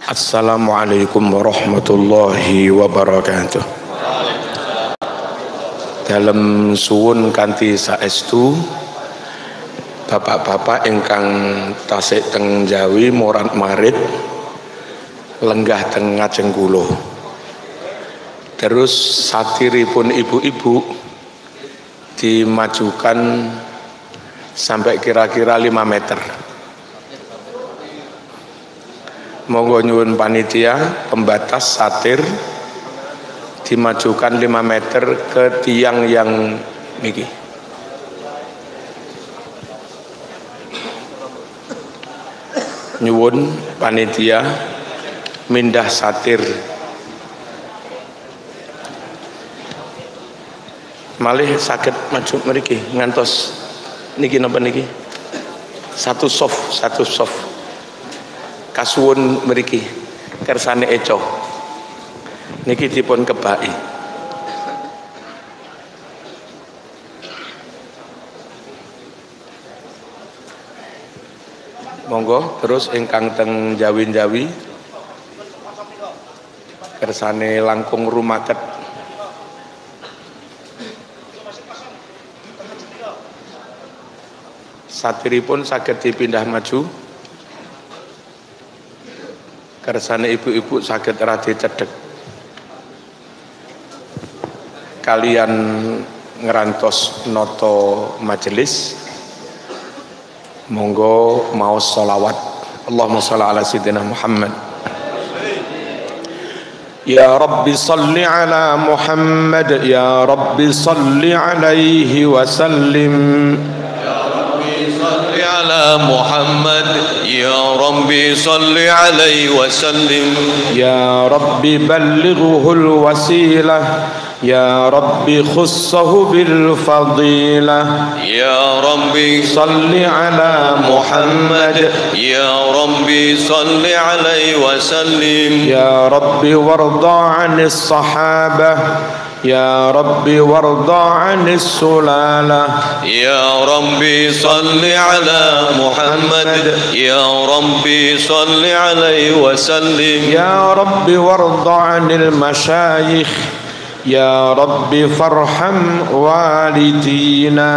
Assalamualaikum warahmatullahi wabarakatuh. Dalam suwun kanthi saestu bapak-bapak ingkang tasik teng Jawi morat marit lenggah teng Ngajeng Kulo. Terus satiripun ibu-ibu dimajukan sampai kira-kira 5 meter. Monggo nyuwun panitia pembatas satir dimajukan 5 meter ke tiang yang niki. Nyuwun panitia mindah satir. Malih saged maju mriki ngantos niki napa niki? Satu soft. Kasuwun mriki kersane eco niki dipun kebaki. Monggo terus ingkang teng Jawi-Jawi kersane langkung rumaket satiripun saged dipindah maju. Kersane ibu-ibu saged radi cedhek kalian ngerantos noto majelis. Monggo maos sholawat. Allahumma sholli ala sayyidina Muhammad. Ya Rabbi salli ala Muhammad, ya Rabbi salli alaihi wa sallim. على محمد يا ربي صل عليه وسلم. يا ربي بلغه الوسيلة، يا ربي خصه بالفضيلة. يا ربي صل على محمد، يا ربي صل عليه وسلم. يا ربي وارض عن الصحابة، يا ربي وارض عن السلالة. يا ربي صل على محمد يا ربي صل عليه وسلم. يا ربي وارض عن المشايخ، يا ربي فارحم والدينا.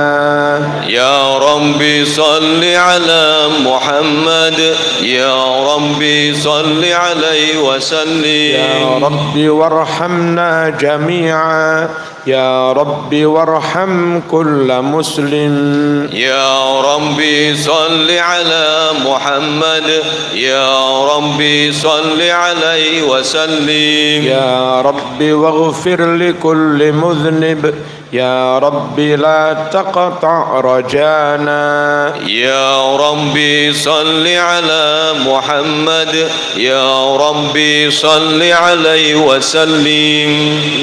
يا ربي صل على محمد يا ربي صل عليه وسلم. يا ربي وارحمنا جميعا، يا ربي وارحم كل مسلم. يا ربي صل على محمد يا ربي صل عليه وسلم. يا ربي واغفر لكل مذنب، يا ربي لا تقطع رجانا. يا ربي صل على محمد يا ربي صل عليه وسلم.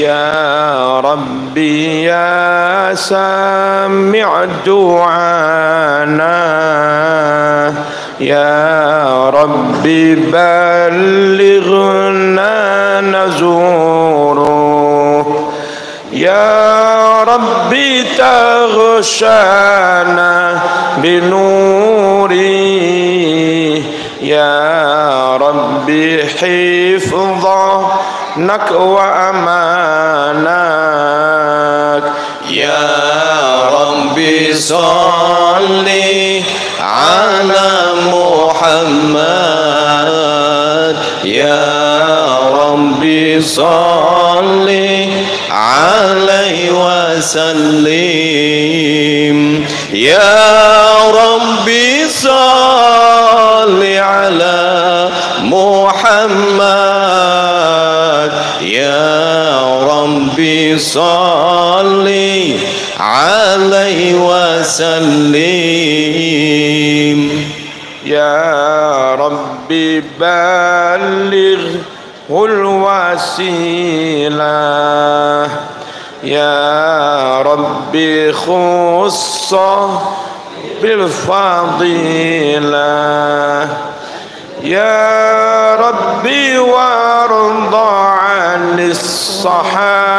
يا ربي يا سامع دعانا، يا ربي بلغنا نزوره، يا ربي تغشانا بنوري، يا ربي حفظك وأمانك. يا ربي صل على محمد يا ربي صل عليه وسلم. يا ربي صل على محمد يا ربي صل عليه وسلم. يا ربي بلغه الوسيلة، يا ربي خصه بالفضيلة، يا ربي وارض عن الصحابة،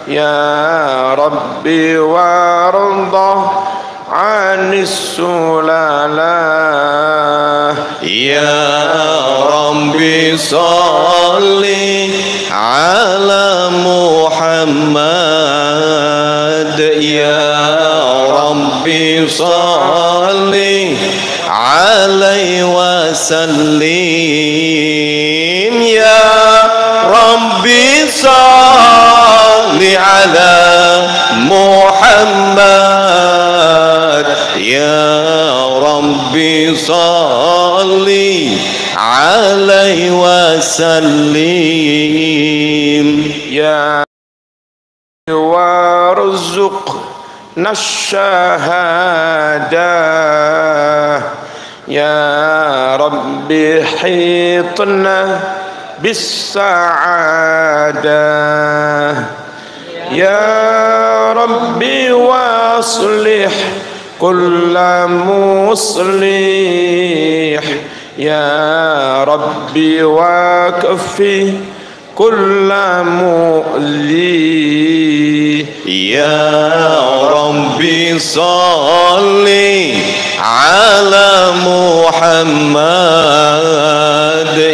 يا ربي وارض عن السلالة، Ya Rabbi salli ala Muhammad. Ya Rabbi salli alaihi wasallim. Ya Rabbi salli ala Muhammad. Ya Rabbi salli alaihi wasallim. Ya warzuqna syahadah. Ya Rabbi hitna bis-sa'adah. Ya Rabbi waslih kulla muslih. Ya Rabbi wakfi kulla mu'li. Ya Rabbi salli ala Muhammad.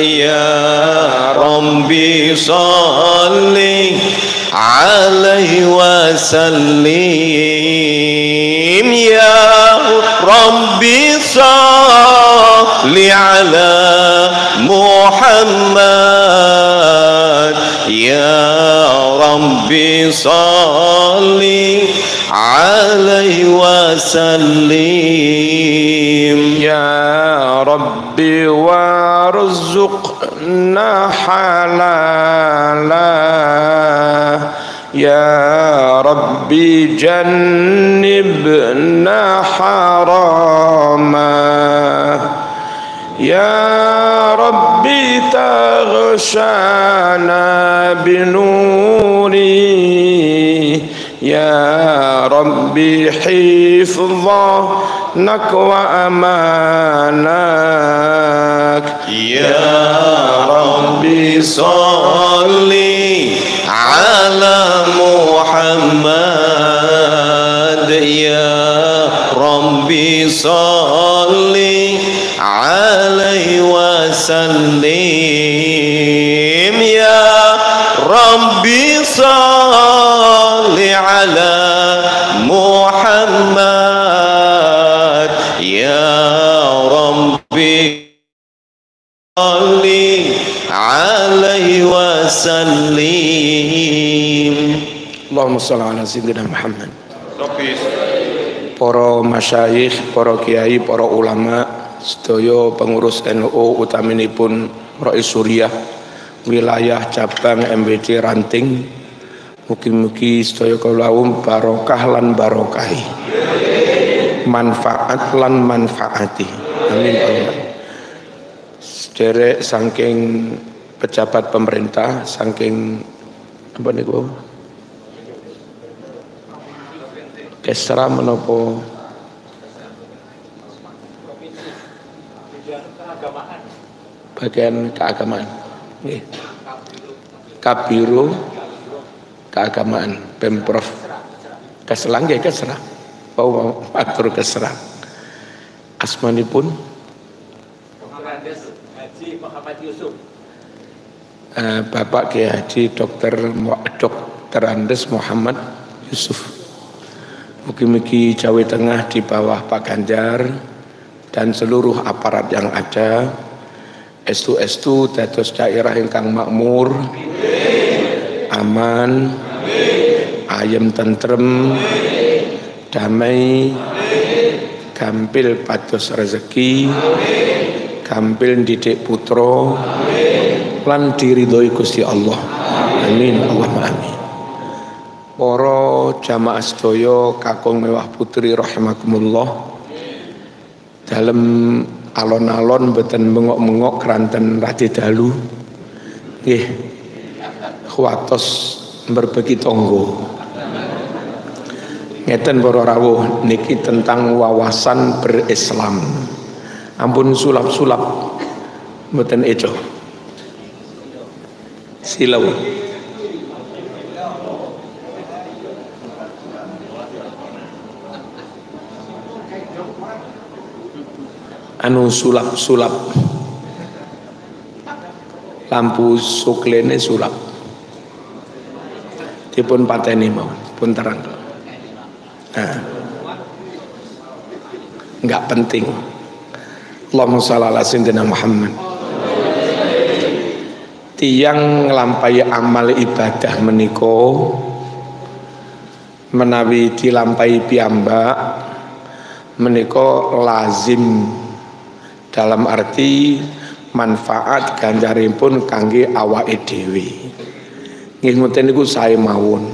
Ya Rabbi salli alaihi wasallim. Ya Rabbi salli ala Muhammad. Ya Rabbi salli alaihi wasallim. Ya Rabbi warzuqna halalah. Ya Rabbi jannibna haramah. Ya Rabbi taghshana binuri. Ya Rabbi hifdhanak wa amanak. Ya Rabbi salli ala Muhammad. Ya Rabbi salli alaihi wasallim. Ya Rabbi salli ala Muhammad. Ya Rabbi salli alaihi wasallim. Allahumma shalli ala sayyidina Muhammad. Para masyayikh, para kiai, para ulama, sedaya pengurus NU utaminipun Rais Suriah wilayah cabang MBD Ranting, mugi-mugi sedaya kawula barokah lan barokahi, manfaat lan manfaati, amin amin. Sederek saking pejabat pemerintah, saking apa niku Kesra menapa bagian keagamaan, Kabiro keagamaan Pemprov Keslang nggih Kesra, mau atur Kesra. Asmanipun Haji Muhammad Yusuf. Bapak Kiai Haji Dr. Andes Muhammad Yusuf. Mugi-mugi Jawa Tengah di bawah Pak Ganjar dan seluruh aparat yang ada estu dados daerah ingkang makmur, aman, ayem tentrem, damai, gampil pados rezeki, gampil didik putra, lan diridhoi Gusti Allah. Amin Allahumma amin. Para jamaah sedaya kakung mewah putri rahimakumullah, dalem alon-alon mboten mengok-mengok keranten radi dalu nggih kuwatos berbagi tonggo ngeten para rawuh niki tentang wawasan berislam. Ampun sulap-sulap mboten eco silau anu sulap-sulap lampu suklene sulap. Dipun pateni mau, pun terang. Nah, enggak penting. Allahumma shalli ala sayyidina Muhammad. Tiyang nglampahi amal ibadah menika menawi dilampahi piyambak menika lazim, dalam arti manfaat ganjaripun kangge awake dhewe. Nggih ngoten niku sae mawon.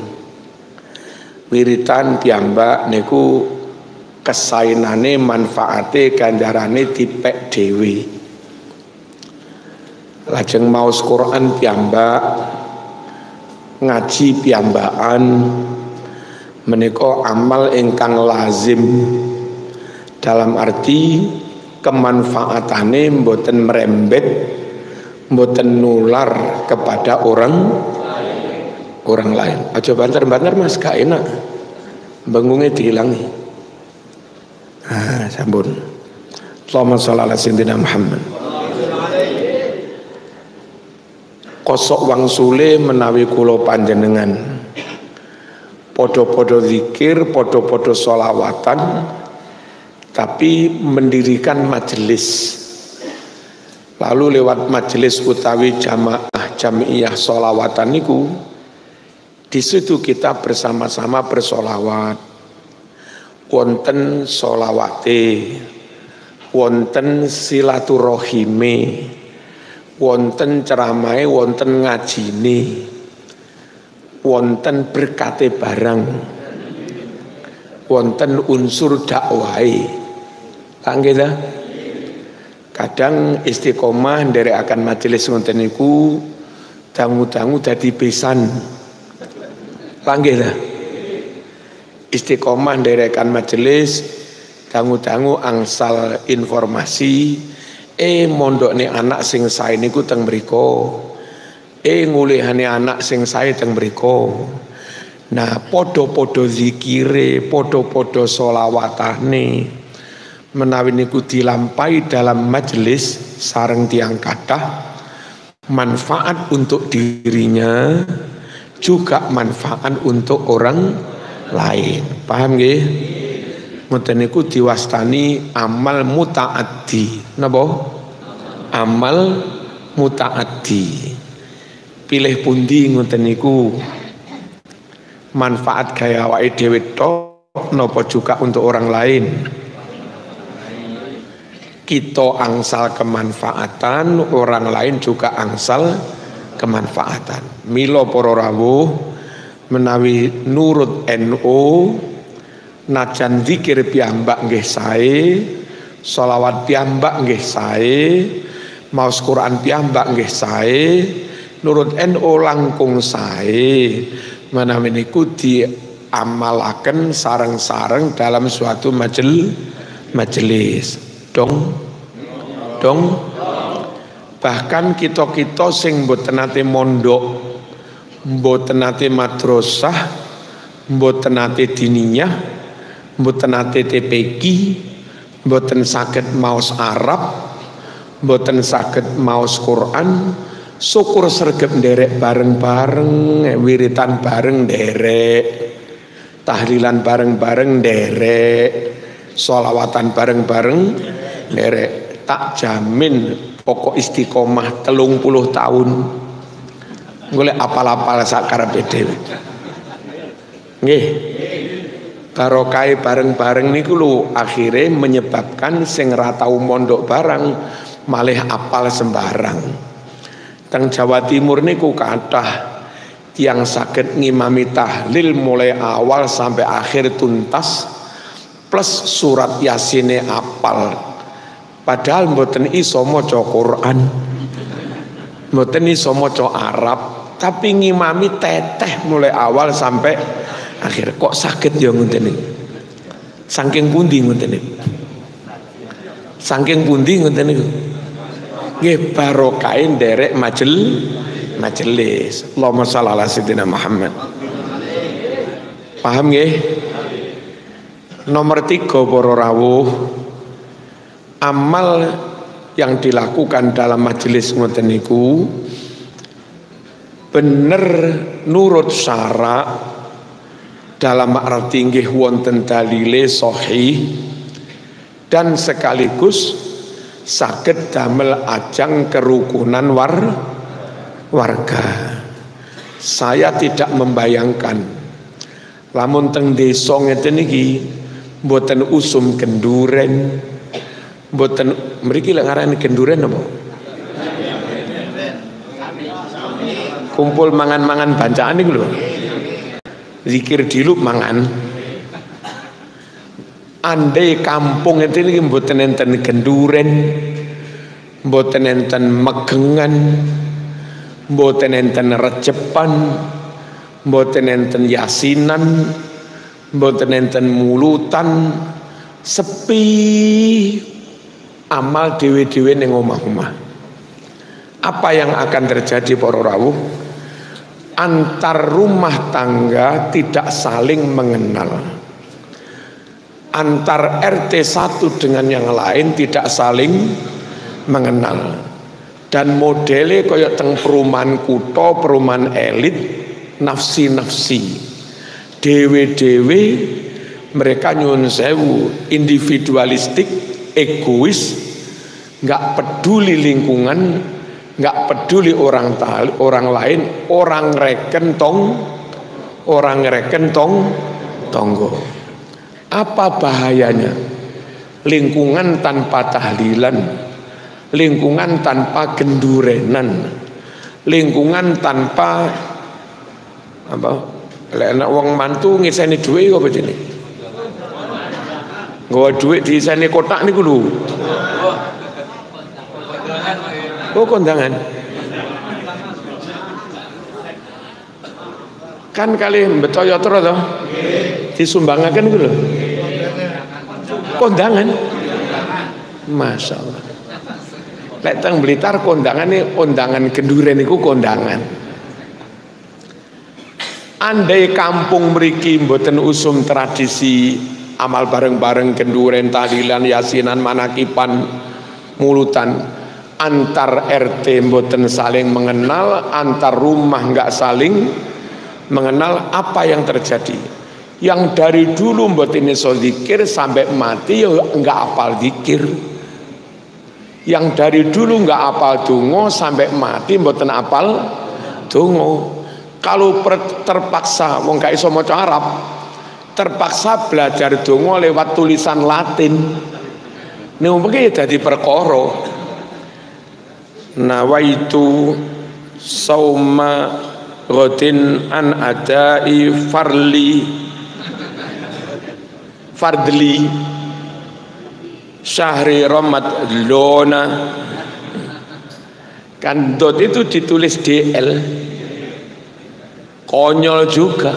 Wiritan piyambak niku kesaenane manfaate ganjarane dipek dhewe. Lajeng maos Quran piyambak, ngaji piyambakan menika amal ingkang lazim, dalam arti kemanfaatane mboten merembet, mboten nular kepada orang lain. Aja banter-banter Mas, gak enak. Bengungnya dihilangi. Sampun. Allahumma shalli ala sayyidina Muhammad. Kosok wangsule menawi kula panjenengan podo-podo zikir, podo-podo sholawatan, tapi mendirikan majelis. Lalu lewat majelis utawi jamaah jamiah sholawatan niku, di situ kita bersama-sama bersolawat. Wonten sholawate, wonten silaturahime, wonten ceramahe, wonten ngajine, wonten berkate barang, wonten unsur dakwahe. Nggih ta? Kadang istiqomah nderekaken majelis ngoten niku dangu-dangu dadi besan. Nggih ta? Istiqomah nderekaken majelis dangu-dangu angsal informasi, mondokne anak sing sae niku teng mriku, ngulihane anak sing sae teng mriku. Nah, podo-podo zikire, podo-podo sholawatane menawi niku dilampahi dalam majelis sareng tiyang kathah, manfaat untuk dirinya juga manfaat untuk orang lain. Paham nggih? Ngoten niku diwastani amal mutaaddi. Napa? Amal mutaaddi. Pilih pundi ngoten niku? Manfaat gaya awake dhewe tok napa juga untuk orang lain? Kita angsal kemanfaatan, orang lain juga angsal kemanfaatan. Mila para rawuh menawi nurut NU, najan zikir piyambak nggih sae, sholawat piyambak nggih sae, maos Quran piyambak nggih sae, nurut NU langkung sae. Menawi niku diamalaken sareng-sareng dalam suatu majelis. Dong. Bahkan kita sing mboten nate mondok, mboten nate madrasah, mboten nate diniyah, mboten nate TPQ, mboten saged maos Arab, mboten saged maos Quran, syukur sregep nderek bareng-bareng, wiritan bareng nderek, tahlilan bareng-bareng nderek, sholawatan bareng-bareng nderek. Tak jamin pokok istiqomah 30 tahun golek apal-apal sakarepe dhewe. Nggih. Barokah bareng-bareng niku lho akhire menyebabkan sing ra tau mondok barang malih apal sembarang. Teng Jawa Timur niku kathah tiyang saged ngimami tahlil mulai awal sampai akhir tuntas plus surat Yasine apal. Padahal mboten iso maca Quran, mboten iso maca Arab, tapi ngimami teteh mulai awal sampai akhir. Kok saged ya ngoten niku? Saking pundi ngoten niku? Saking pundi ngoten niku? Nggih barokah nderek majelis. Allahumma shalli ala sayyidina Muhammad. Paham nggih? Nomor 3 para rawuh, amal yang dilakukan dalam majelis ngoten niku bener nurut syarak dalam arti nggih wonten dalile sahih dan sekaligus saged damel ajang kerukunan warga. Saya tidak membayangkan lamun teng desa ngeten iki mboten usum genduren, mboten mriki lek ngarani genduren apa? Kumpul mangan-mangan bancaan niku lho. Zikir diluk mangan. Andai kampung itu ini mboten enten genduren, mboten enten megengan, mboten enten rejepan, mboten enten yasinan, mboten enten mulutan, sepi amal dewe-dewe ning omah-omah. Apa yang akan terjadi para rawuh? Antar rumah tangga tidak saling mengenal. Antar RT satu dengan yang lain tidak saling mengenal. Dan modelnya kayak teng perumahan kuto, perumahan elit, nafsi-nafsi. Dewe-dewe mereka nyuwun sewu, individualistik, egois, nggak peduli lingkungan, nggak peduli orang lain, orang reken tonggo. Apa bahayanya? Lingkungan tanpa tahlilan, lingkungan tanpa gendurenan, lingkungan tanpa apa? Lek wong mantu ngiseni dhuwit apa jenenge? Nggawa dhuwit diiseni kotak niku lho. Oh, kondangan. Kan kali mbetoyo terus to. Disumbangaken iku lho. Kondangan. Masya Allah. Lek teng Blitar kondangane kondangan genduren iku kondangan. Andai kampung mriki mboten usum tradisi amal bareng-bareng genduren, tahlilan, yasinan, manakipan, mulutan, antar RT mboten saling mengenal, antar rumah nggak saling mengenal, apa yang terjadi? Yang dari dulu mboten iso zikir sampai mati ya nggak apal zikir. Yang dari dulu nggak apal donga sampai mati mboten apal donga. Kalau terpaksa wong gak iso maca Arab, terpaksa belajar donga lewat tulisan Latin. Niku mengki dadi perkara. Nawaitu sauma ghadin an adai fardli syahri ramadlona. Kan dot itu ditulis DL, konyol juga.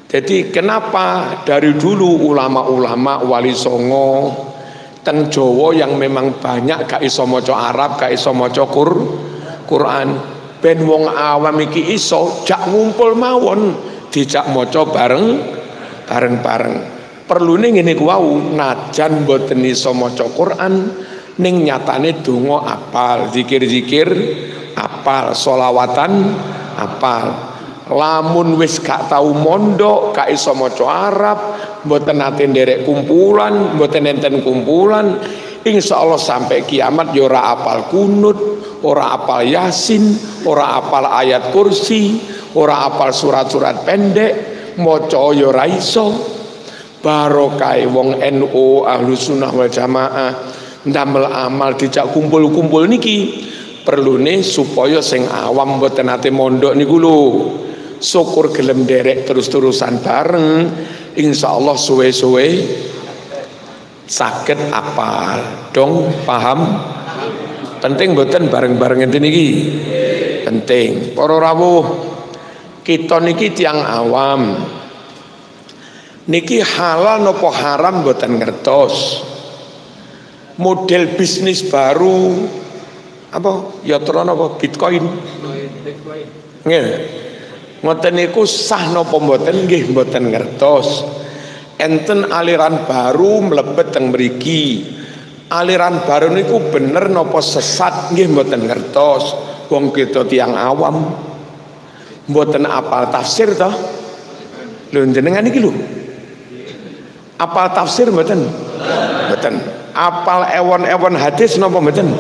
Jadi kenapa dari dulu ulama-ulama wali songo teng Jawa yang memang banyak gak iso maca Arab, gak iso maca Quran, ben wong awam iki iso jak ngumpul mawon dijak maca bareng-bareng. Perlune ngene ku wau, najan mboten iso maca Quran ning nyatane donga apal, zikir-zikir apal, sholawatan apal. Lamun wis gak tau mondok, gak iso maca Arab, mboten nate nderek kumpulan, mboten enten kumpulan, insyaallah sampai kiamat ya ora apal kunut, ora apal yasin, ora apal ayat kursi, ora apal surat-surat pendek, maca ya ora iso. Barokah wong NU Ahlus Sunnah wal Jamaah ndamel amal dijak kumpul-kumpul niki perlune supaya sing awam mboten nate mondok niku lho. Syukur gelem derek terus-terusan bareng, insyaallah suwe-suwe saged apal dong, paham? Penting mboten bareng-bareng ngene niki. Penting. Para rawuh, kita niki tiyang awam. Niki halal napa haram mboten ngertos. Model bisnis baru apa? Ya terus apa? Bitcoin. Nggih. Ngoten niku sah napa mboten nggih mboten ngertos. Enten aliran baru mlebet teng mriki. Aliran baru niku bener napa sesat nggih mboten ngertos. Wong kita tiang awam mboten apal tafsir toh. Lho jenengan iki lho. Apal tafsir mboten? Mboten. Apal ewon-ewon hadis napa mboten?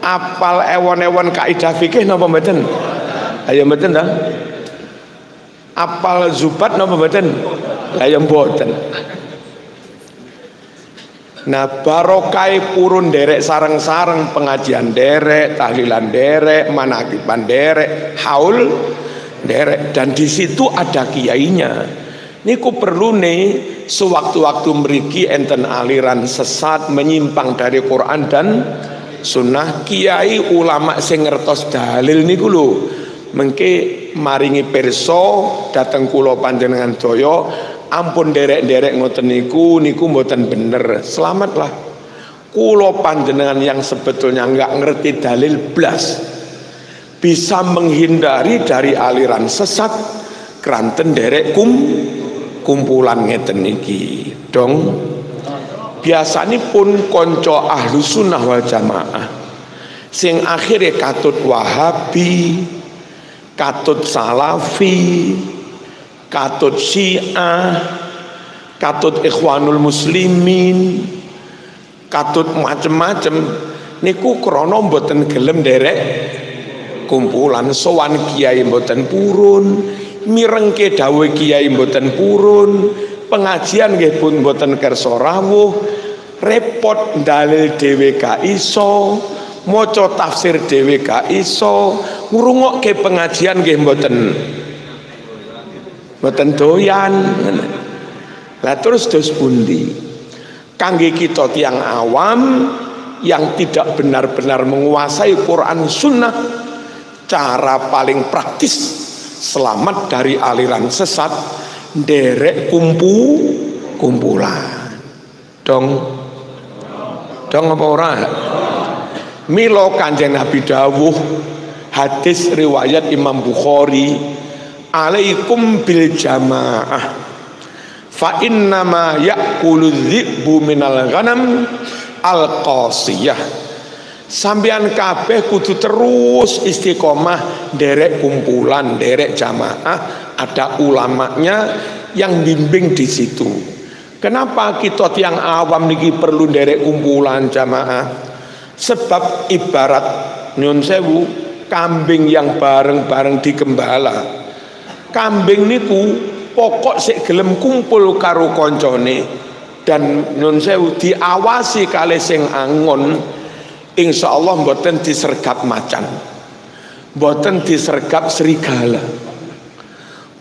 Apal ewon-ewon kaidah fikih napa mboten? Ayo mboten ta? Apal zubat napa mboten? Ayo mboten. Nah barokai purun derek sareng-sareng, pengajian derek, tahlilan derek, manakiban derek, haul derek, dan di situ ada kiainya. Niku perlu nih sewaktu-waktu mriki enten aliran sesat menyimpang dari Quran dan Sunnah, kiai ulama sing ngertos dalil niku lho mengke maringi pirsa dateng kula panjenengan daya. Ampun derek-derek ngoten niku mboten bener. Selamatlah. Kula panjenengan yang sebetulnya enggak ngerti dalil blas bisa menghindari dari aliran sesat kranten derek kumpulan ngeten niki. Dong biasanya pun konco ahlu sunnah wal jamaah sing akhirnya katut wahabi, katut salafi, katut syiah, katut ikhwanul muslimin, katut macem-macem niku krana mboten gelem derek kumpulan. Sowan kiai mboten purun, mirengke dawuh kiai mboten purun, pengajian nggih pun mboten kersa rawuh, repot dalil dhewe gak iso, maca tafsir dhewe gak iso, ngrungokke pengajian nggih mboten doyan. Lah terus dos pundi? Kangge kita tiang awam yang tidak benar-benar menguasai Quran Sunnah, cara paling praktis selamat dari aliran sesat derek kumpulan. Dong apa ora? Milo Kanjeng Nabi dawuh, hadis riwayat Imam Bukhari, alaikum bil jamaah fa innama ya'kulu dhi'bu minal ghanam al qasiyah. Sampeyan kabeh kudu terus istiqomah derek kumpulan, derek jamaah, ada ulamanya yang bimbing di situ. Kenapa kita tiang awam niki perlu derek kumpulan jamaah? Sebab ibarat nyun sewu kambing yang bareng-bareng digembala. Kambing niku pokok sik gelem kumpul karo koncone dan nyun sewu diawasi kalih sing angon, insyaallah mboten disergap macan, mboten disergap serigala.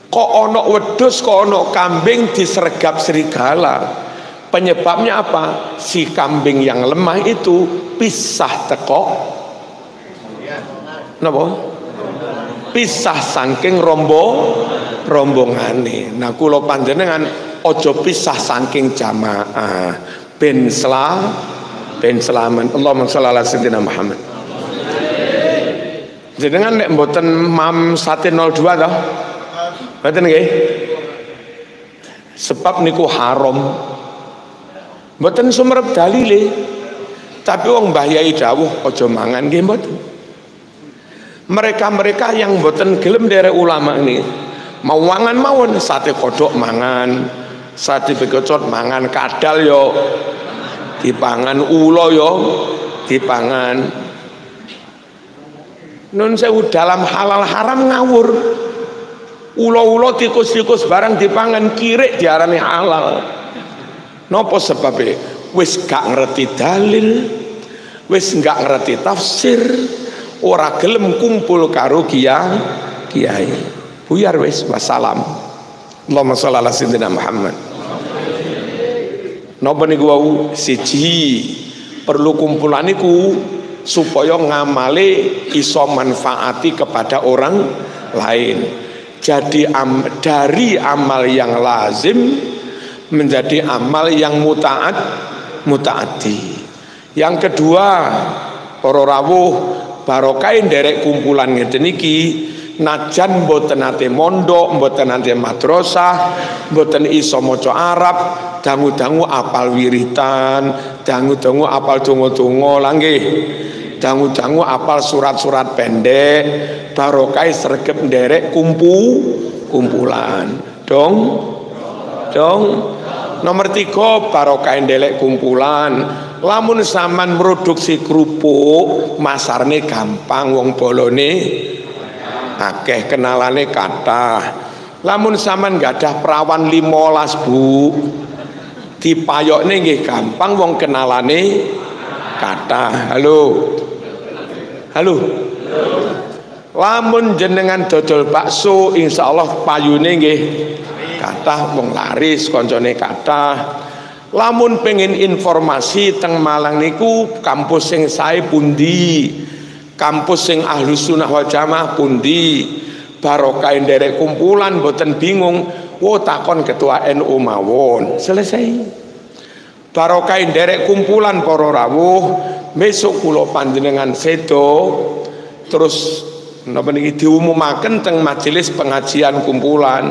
Kok ono wedhus, kok ono kambing disergap serigala? Penyebabnya apa? Si kambing yang lemah itu pisah teko napa? Pisah saking rombongane. Nah kula panjenengan ojo pisah saking jamaah ben selamat. Allahumma sholli ala sayyidina Muhammad. Jenengan nek mboten mam 102 toh? Mboten nggih? Sebab niku haram. Mboten sumerep dalile. Tapi wong Mbah Yai dawuh aja mangan nggih mboten. Mereka-mereka yang mboten gelem derek ulama ini mau mangan mawon, sate kodok mangan, sate bekecot mangan, kadal yo dipangan, ulo yo dipangan. Nun sewu dalam halal haram ngawur. Ulo-ulo tikus-tikus barang dipangan, kirik diarani halal. Napa sebabnya? Wis gak ngerti dalil, wis gak ngerti tafsir, ora gelem kumpul karo kiai. Buyar wis, wassalam. Allahumma sholli ala sayyidina Muhammad. Napa niku wau? Siji, perlu kumpulan niku supaya ngamale iso manfaati kepada orang lain. Jadi dari amal yang lazim menjadi amal yang mutaati. Yang kedua, para rawuh barokah derek kumpulan ngeten iki, najan mboten nate mondok, mboten nate madrasah, mboten iso maca Arab, dangu-dangu apal wiritan, dangu-dangu apal donga-donga lah nggih. dangu-dangu apal surat-surat pendek, barokah sregep nderek kumpulan. Dong. Nomor 3 barokah nderek kumpulan. Lamun sampean produksi kerupuk, masarne gampang, wong bolone akeh, kenalane kathah. Lamun sampean gadah perawan 15, Bu, dipayokne nggih gampang, wong kenalane kathah. Halo. Lamun jenengan dodol bakso, insyaallah payune nggih kathah, wong laris, koncone kathah. Lamun pengen informasi teng Malang niku kampus sing sae pundi, kampus sing Ahlus Sunnah wal Jamaah pundi, barokah nderek kumpulan boten bingung, takon ketua NU mawon, selesai. Barokah nderek kumpulan para rawuh, besok kula panjenengan sedo terus napa niki diumumaken teng majelis pengajian kumpulan,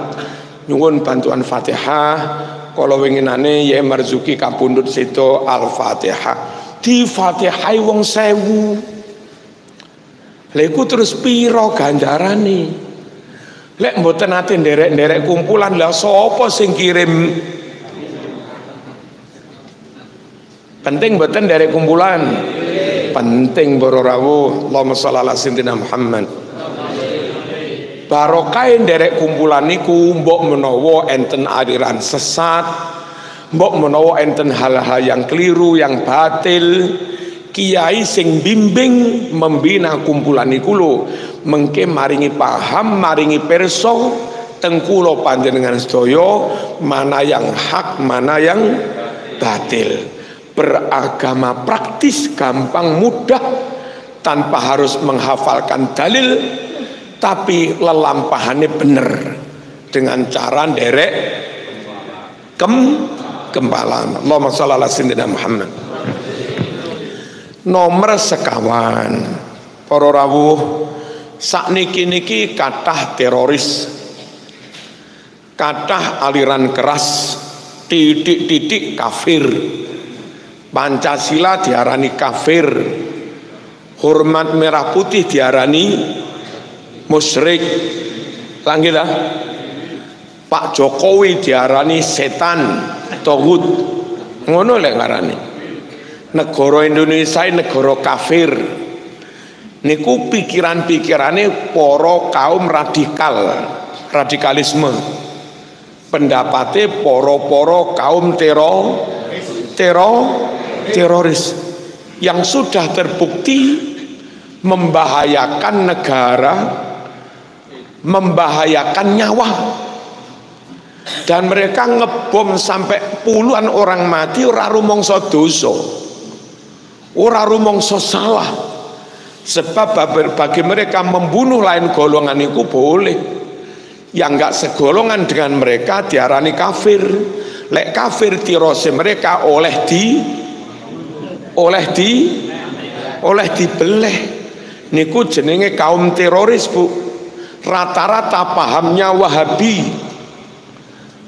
nyuwun bantuan Fatihah. Kalau winginane ya Marzuki kapundhut sedo Al-Fatihah. Di Fatihai wong 1000. Lha iku terus pira ganjarane? Lek mboten ate nderek-nderek kumpulan, lah sapa sing kirim? Penting mboten nderek kumpulan? Penting para rawuh. Allahumma shalli ala sayyidina Muhammad. Barokah nderek kumpulan niku mbok menawa enten aliran sesat, mbok menawa enten hal-hal yang keliru, yang batil, kiai sing bimbing membina kumpulan niku lho mengke maringi paham, maringi perso teng kula panjenengan sedaya mana yang hak, mana yang batil. Beragama praktis, gampang, mudah, tanpa harus menghafalkan dalil, tapi lelampahannya bener dengan cara nderek kempalan. Allahumma shalli ala sayyidina Muhammad. Nomor sekawan para rawuh, sakniki kathah teroris, kathah aliran keras, titik-titik kafir. Pancasila diarani kafir, hormat merah putih diarani musyrik, langgilah. Pak Jokowi diarani setan, togut, ngono lek ngarani. Negara Indonesia negara kafir. Niku pikiran-pikirane para kaum radikalisme. Pendapate para kaum teroris yang sudah terbukti membahayakan negara, membahayakan nyawa, dan mereka ngebom sampai puluhan orang mati. Ora rumangsa dosa, ora rumangsa salah, sebab bagi mereka membunuh lain golongan itu boleh. Yang enggak segolongan dengan mereka diarani kafir. Lek kafir tirose mereka oleh dibeleh. Niku jenenge kaum teroris, Bu. Rata-rata pahamnya Wahabi,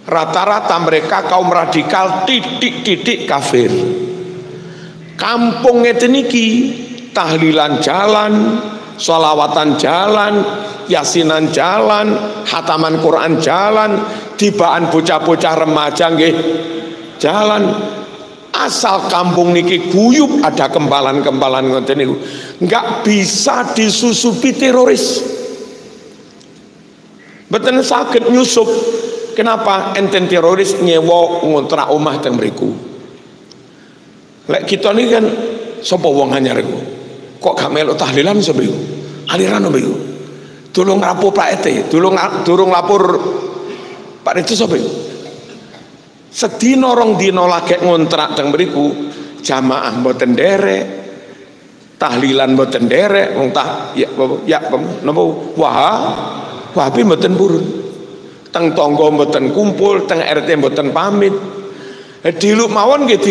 rata-rata mereka kaum radikal, titik-titik kafir. Kampung ngeten niki tahlilan jalan, sholawatan jalan, yasinan jalan, hataman Quran jalan, tibaan bocah-bocah remaja nggih jalan. Asal kampung niki guyub ada kempalan-kempalan ngoten niku, enggak bisa disusupi teroris. Mboten saged nyusup. Kenapa? Enten teroris nyewa ngontrak omah teng mriku. Lek kita niki kan sapa wong anyar iku? Kok gak melok tahlilan sapa iku? Aliran apa iku? Tulung lapor Pak RT, durung lapor Pak RT sapa iku? Sedina rong dina lagi ngontrak teng mriku, jamaah mboten nderek, tahlilan mboten nderek, wong napa Wahabi mboten purun. Teng tangga mboten kumpul, teng RT mboten pamit. Diluk mawon nggih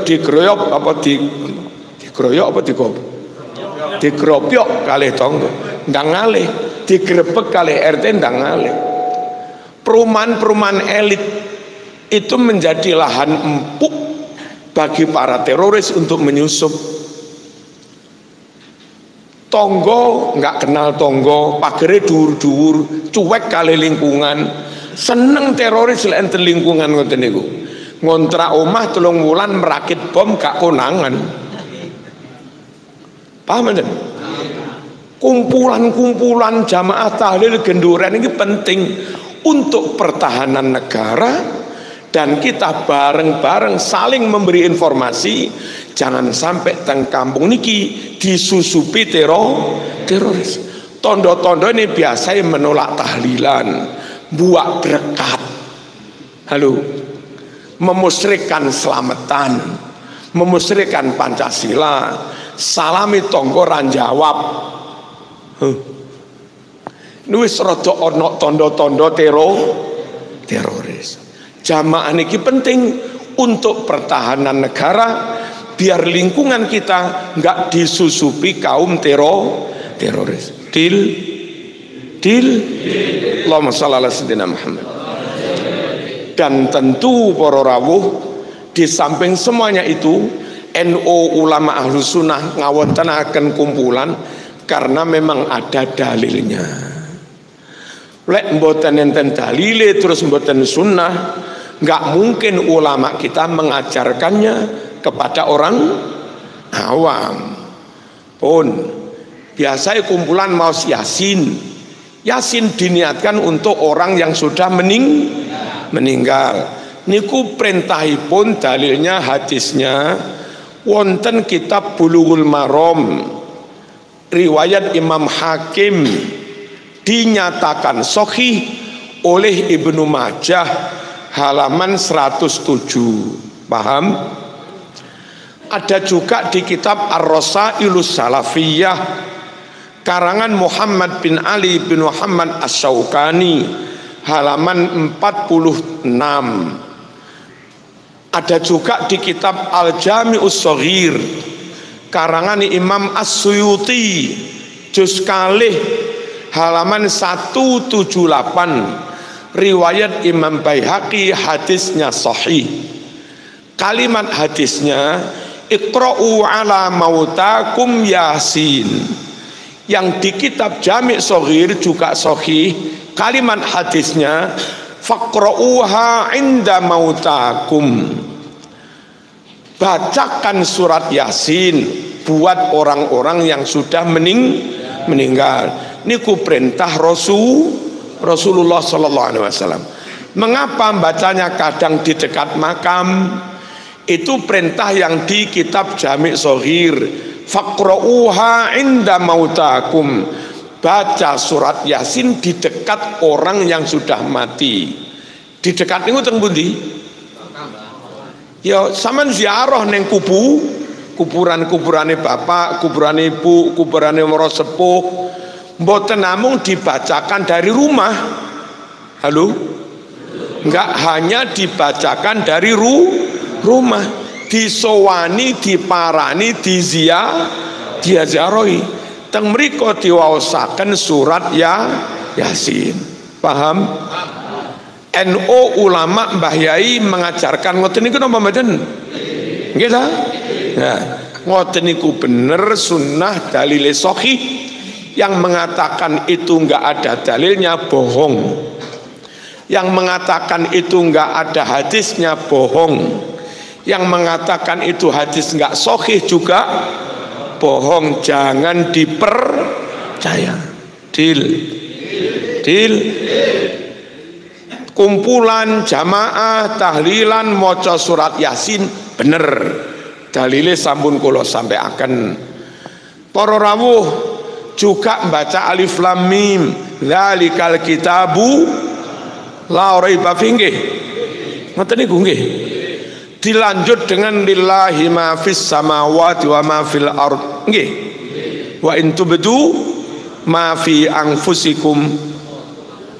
digroyok apa digropyok kalih tangga, ndang ngalih, digrebek kalih RT ndang ngalih. Perumahan-perumahan elit itu menjadi lahan empuk bagi para teroris untuk menyusup. Tonggo nggak kenal tonggo, pagere dhuwur-dhuwur, cuek kali lingkungan, seneng teroris enten lingkungan ngoten niku. Ngontrak omah 3 wulan merakit bom gak konangan. Paham enten? Kumpulan-kumpulan jamaah tahlil genduren ini penting untuk pertahanan negara. Dan kita bareng-bareng saling memberi informasi, jangan sampai teng kampung niki disusupi teroris. Tondo-tondo ini biasanya menolak tahlilan, buat berkat, halo, memusyrikan selamatan, memusyrikan Pancasila, salami tonggo ranjawab. Nuwis rada ana tondo-tondo teroris. Jamaah niki penting untuk pertahanan negara, biar lingkungan kita nggak disusupi kaum teroris. Deal. Allahumma shalli ala sayyidina Muhammad. Dan tentu para rawuh, di samping semuanya itu, NU ulama Ahlus Sunnah ngawontenaken kumpulan karena memang ada dalilnya. Lek mboten enten dalile terus mboten sunnah, nggak mungkin ulama kita mengajarkannya kepada orang awam. Pun biasanya kumpulan maos Yasin diniatkan untuk orang yang sudah meninggal. Niku perintahipun dalilnya hadisnya wonten kitab Bulughul Maram riwayat Imam Hakim, dinyatakan sahih oleh Ibnu Majah halaman 107. Paham? Ada juga di kitab Ar-Rasailus Salafiyah karangan Muhammad bin Ali bin Muhammad Asy-Syaukani halaman 46. Ada juga di kitab Al-Jami'us Shaghir karangan Imam As-Suyuti juz kalih halaman 178, riwayat Imam Baihaqi, hadisnya sahih. Kalimat hadisnya Iqra'u ala mautakum Yasin. Yang di kitab Jami' Shaghir juga sahih. Kalimat hadisnya faqra'uha inda mautakum. Bacakan surat Yasin buat orang-orang yang sudah meninggal. Niku perintah Rasulullah sallallahu alaihi wasallam. Mengapa bacanya kadang di dekat makam? Itu perintah yang di kitab Jami' Shaghir. Faqra'uha inda mautakum. Baca surat Yasin di dekat orang yang sudah mati. Di dekat niku teng pundi? Ya sampean ziarah ning kuburan-kuburane bapak, kuburane ibu, kuburane para sepuh. Mboten namung dibacakan dari rumah. Halo? Enggak hanya dibacakan dari rumah, disowani, diparani, diziarahi. Teng mriko diwaosaken surat Yasin. Paham? NU ulama Mbah Yai mengajarkan ngoten niku napa mboten? Nggih ta? Nah, ngoten niku bener sunnah dalile sahih. Yang mengatakan itu enggak ada dalilnya bohong. Yang mengatakan itu enggak ada hadisnya bohong. Yang mengatakan itu hadis enggak sahih juga bohong. Jangan dipercaya. Deal. Kumpulan jamaah tahlilan maca surat Yasin bener. Dalile sampun kula sampaiaken. Para rawuh juga baca alif lam mim dzalikal kitabu la raiba fihi nggih. Ngoten niku nggih. Dilanjut dengan lillahi ma fis samawati wa ma fil ard nggih. Wa in tubdu ma fi anfusikum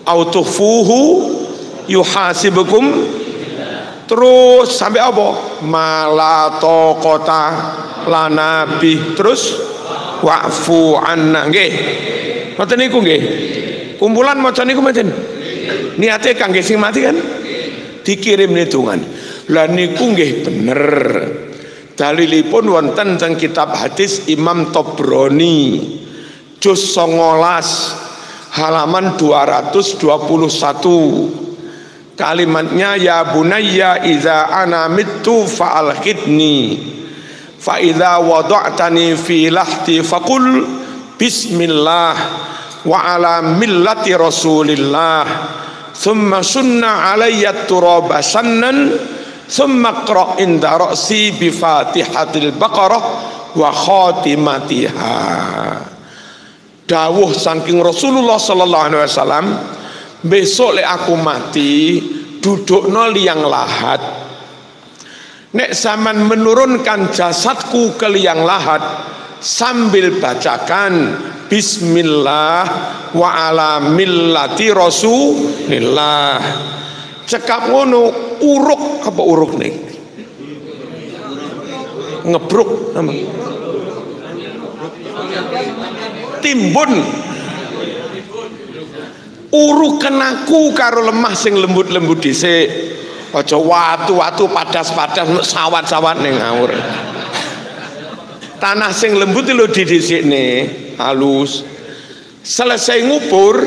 au tukhfuhu yuhasibukum, terus sampai apa? Malato kota lanabi, terus wa'fu anna nggih. Ngoten niku nggih. Kumpulan maca niku mboten. Niate kangge sing mati kan? Dikirim hitungan. Lah niku nggih bener. Dalilipun wonten teng kitab hadis Imam Tabrani juz 19 halaman 221. Kalimatnya, ya bunayya idza ana mittu fa'alhidni fa idza wada'tani fi lahti faqul bismillah wa ala millati rasulillah thumma sunna alayya turaba sannan thumma qra' inda ra'si bi fatihatil baqarah wa khatimatiha. Dawuh saking Rasulullah sallallahu alaihi wasallam, besok lek aku mati dudukno liang lahat, nek zaman menurunkan jasadku ke liang lahat sambil bacakan bismillah wa ala millati rasulillah, cekap ngono uruk apa uruk nih ngebruk nama timbun uruken aku karo lemah sing lembut-lembut dhisik, aja watu-watu padas-padas sawat-sawat ning ngawur. Tanah sing lembut lho didhisikne halus. Selesai ngubur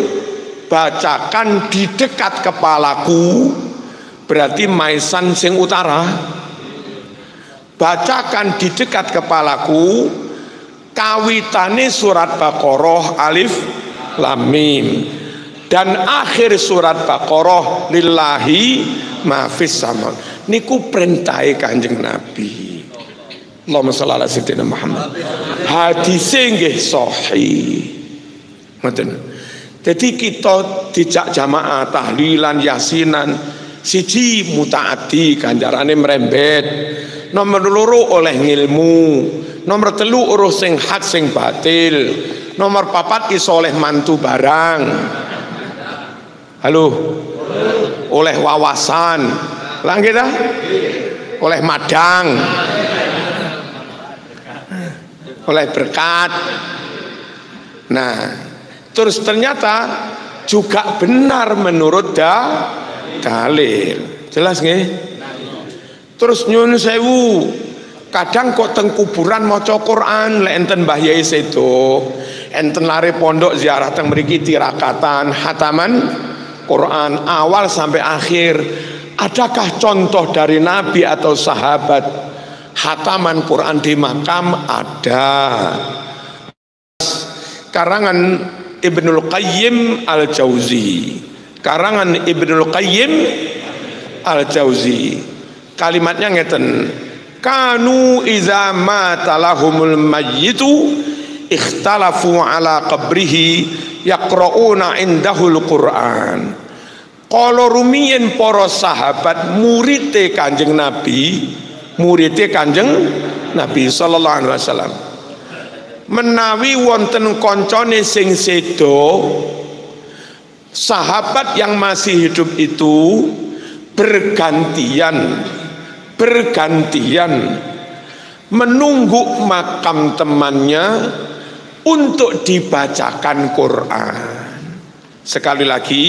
bacakan di dekat kepalaku, berarti maisan sing utara. Bacakan di dekat kepalaku kawitane surat Baqarah alif lam mim dan akhir surat Baqarah lillahi ma fis sama. Niku perintahe Kanjeng Nabi. Allahumma shalli ala sayyidina Muhammad. Hadise nggih sahih. Ngoten. Jadi kita dijak jamaah tahlilan yasinan siji mutaati ganjarane merembet, nomor loro oleh ngilmu, nomor telu uruh sing hak sing batil, nomor papat iso oleh mantu barang. Halo, oleh wawasan, lang kita, oleh madang, oleh berkat. Nah, terus ternyata juga benar menurut dalil. Jelas nggih? Terus nyun sewu, kadang kok teng kuburan maca Quran, lek enten Mbah Yai sedo, enten lare pondok ziarah teng mriki tirakatan hataman Quran awal sampai akhir. Adakah contoh dari Nabi atau sahabat hataman Quran di makam? Ada. Karangan Ibnul Qayyim Al-Jauzi. Karangan Ibnul Qayyim Al-Jauzi. Kalimatnya ngeten. Kanu iza mata lahumul mayyitu ikhtalafu ala qabrihi yaqra'una indahul Qur'an. Kalau rumiyin para sahabat murite Kanjeng Nabi, murite Kanjeng Nabi sallallahu alaihi wasallam, menawi wonten koncone sing sedo, sahabat yang masih hidup itu bergantian menunggu makam temannya untuk dibacakan Quran. Sekali lagi,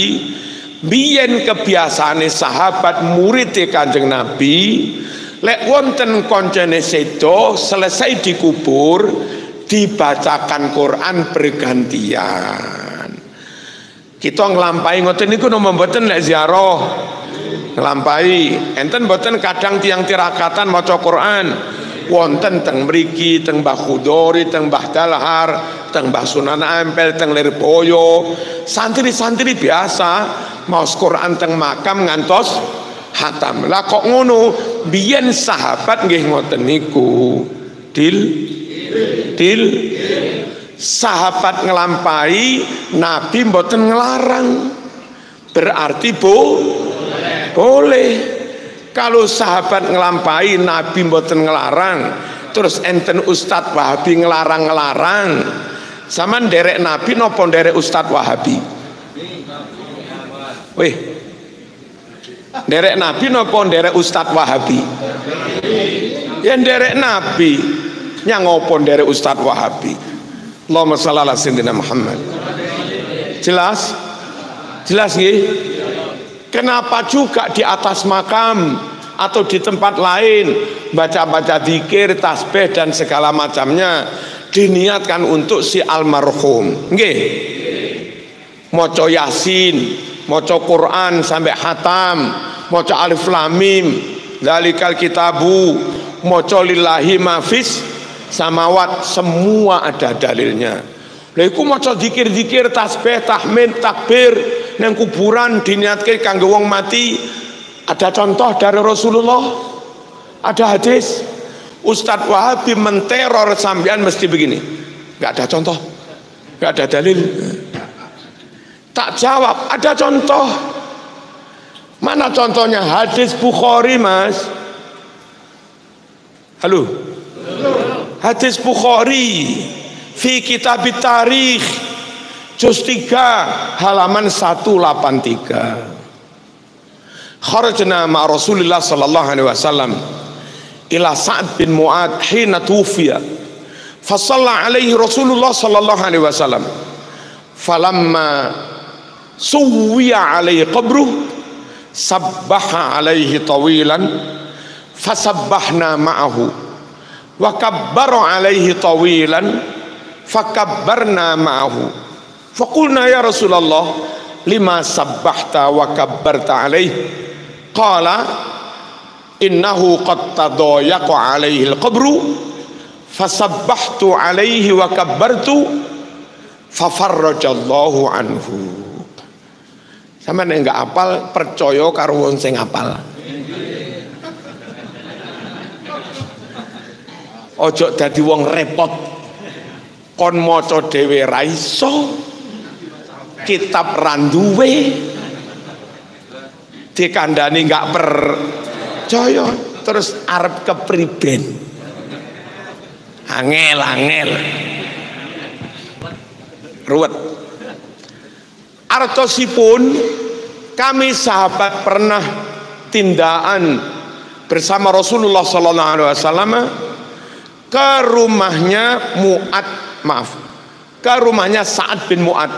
biyen kebiasaane sahabat murid Kanjeng Nabi, lek wonten koncone sedo selesai dikubur dibacakan Quran bergantian. Kita nglampahi ngoten niku napa mboten lek ziarah? Nglampahi. Enten mboten kadang tiang tirakatan maca Quran wonten teng mriki, teng Mbah Khudori, teng Mbah Dalhar, teng Mbah Sunan Ampel, teng Lirboyo, santri-santri biasa maos Quran teng makam ngantos hatam. Lah kok ngono? Biyen sahabat nggih ngoten niku. Dil sahabat ngelampahi, Nabi mboten ngelarang, berarti boleh. Kalau sahabat ngelampahi, Nabi mboten ngelarang, terus enten Ustadz Wahabi ngelarang-ngelarang, sama nderek Nabi nopo nderek Ustadz Wahabi? Wih, nderek Nabi nopo nderek Ustadz Wahabi? Ya nderek Nabi. Yang ngopon dari Ustadz Wahabi. Allahumma shalli ala sayyidina Muhammad. Jelas? Jelas nggih? Kenapa juga di atas makam atau di tempat lain baca-baca zikir, tasbih dan segala macamnya diniatkan untuk si almarhum. Nggih. Maca Yasin, maca Quran sampai khatam, maca Alif Lam Mim, Dzalikal Kitabu, maca lillahi mafis samawat, semua ada dalilnya. Lha iku maca zikir-zikir, tasbih, tahmid, takbir nang kuburan diniatke kanggo wong mati. Ada contoh dari Rasulullah? Ada hadis? Ustadz Wahabi menteror sampean mesti begini. Enggak ada contoh. Enggak ada dalil. Tak jawab, ada contoh. Mana contohnya? Hadis Bukhari, Mas. Halo. Hadis Bukhari fi kitab tarikh juz 3 halaman 183. Kharajna ma Rasulillah sallallahu alaihi wasallam ila Sa'd bin Mu'ad hina tufiya fa shalla alaihi Rasulullah sallallahu alaihi wasallam falamma suwiya alaihi qabruh sabbaha alaihi tawilan fasabbahna ma'ahu wa kabbara alaihi tawilan fakabbarna ma'ahu faqulna ya Rasulullah lima sabbahta wa kabbarta alaihi qala innahu qad tadayaqa alaihi alqabru fasabbahtu alaihi wa kabbartu fafarrajallahu anhu. Sama nek enggak apal percaya karo wong sing apal. Ojo dadi wong repot kon maca dhewe ra iso, kitab randuwe dikandani enggak percaya terus arep kepriben. Angel ruwet. Artosipun kami sahabat pernah tindakan bersama Rasulullah sallallahu alaihi wasallam ke rumahnya ke rumahnya Sa'ad bin Mu'ad.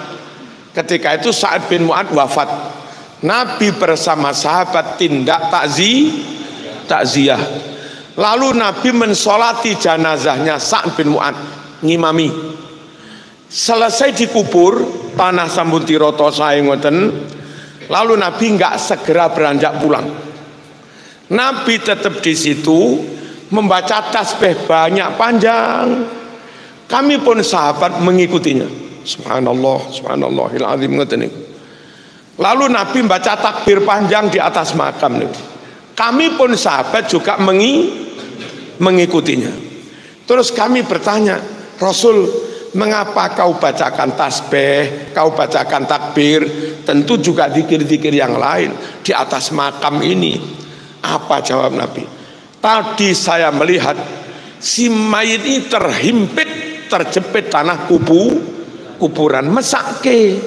Ketika itu Sa'ad bin Mu'ad wafat. Nabi bersama sahabat tindak takziah. Lalu Nabi mensolati jenazahnya Sa'ad bin Mu'ad, ngimami. Selesai dikubur, tanah sampun tiroto sae ngoten. Lalu Nabi enggak segera beranjak pulang. Nabi tetap di situ membaca tasbih banyak panjang. Kami pun sahabat mengikutinya. Subhanallah, subhanallahil azim ngoten niku. Lalu Nabi membaca takbir panjang di atas makam niku. Kami pun sahabat juga mengikutinya. Terus kami bertanya, Rasul, mengapa kau bacakan tasbih, kau bacakan takbir, tentu juga zikir-zikir yang lain di atas makam ini? Apa jawab Nabi? Tadi saya melihat si mayit ini terjepit tanah kuburan, mesake.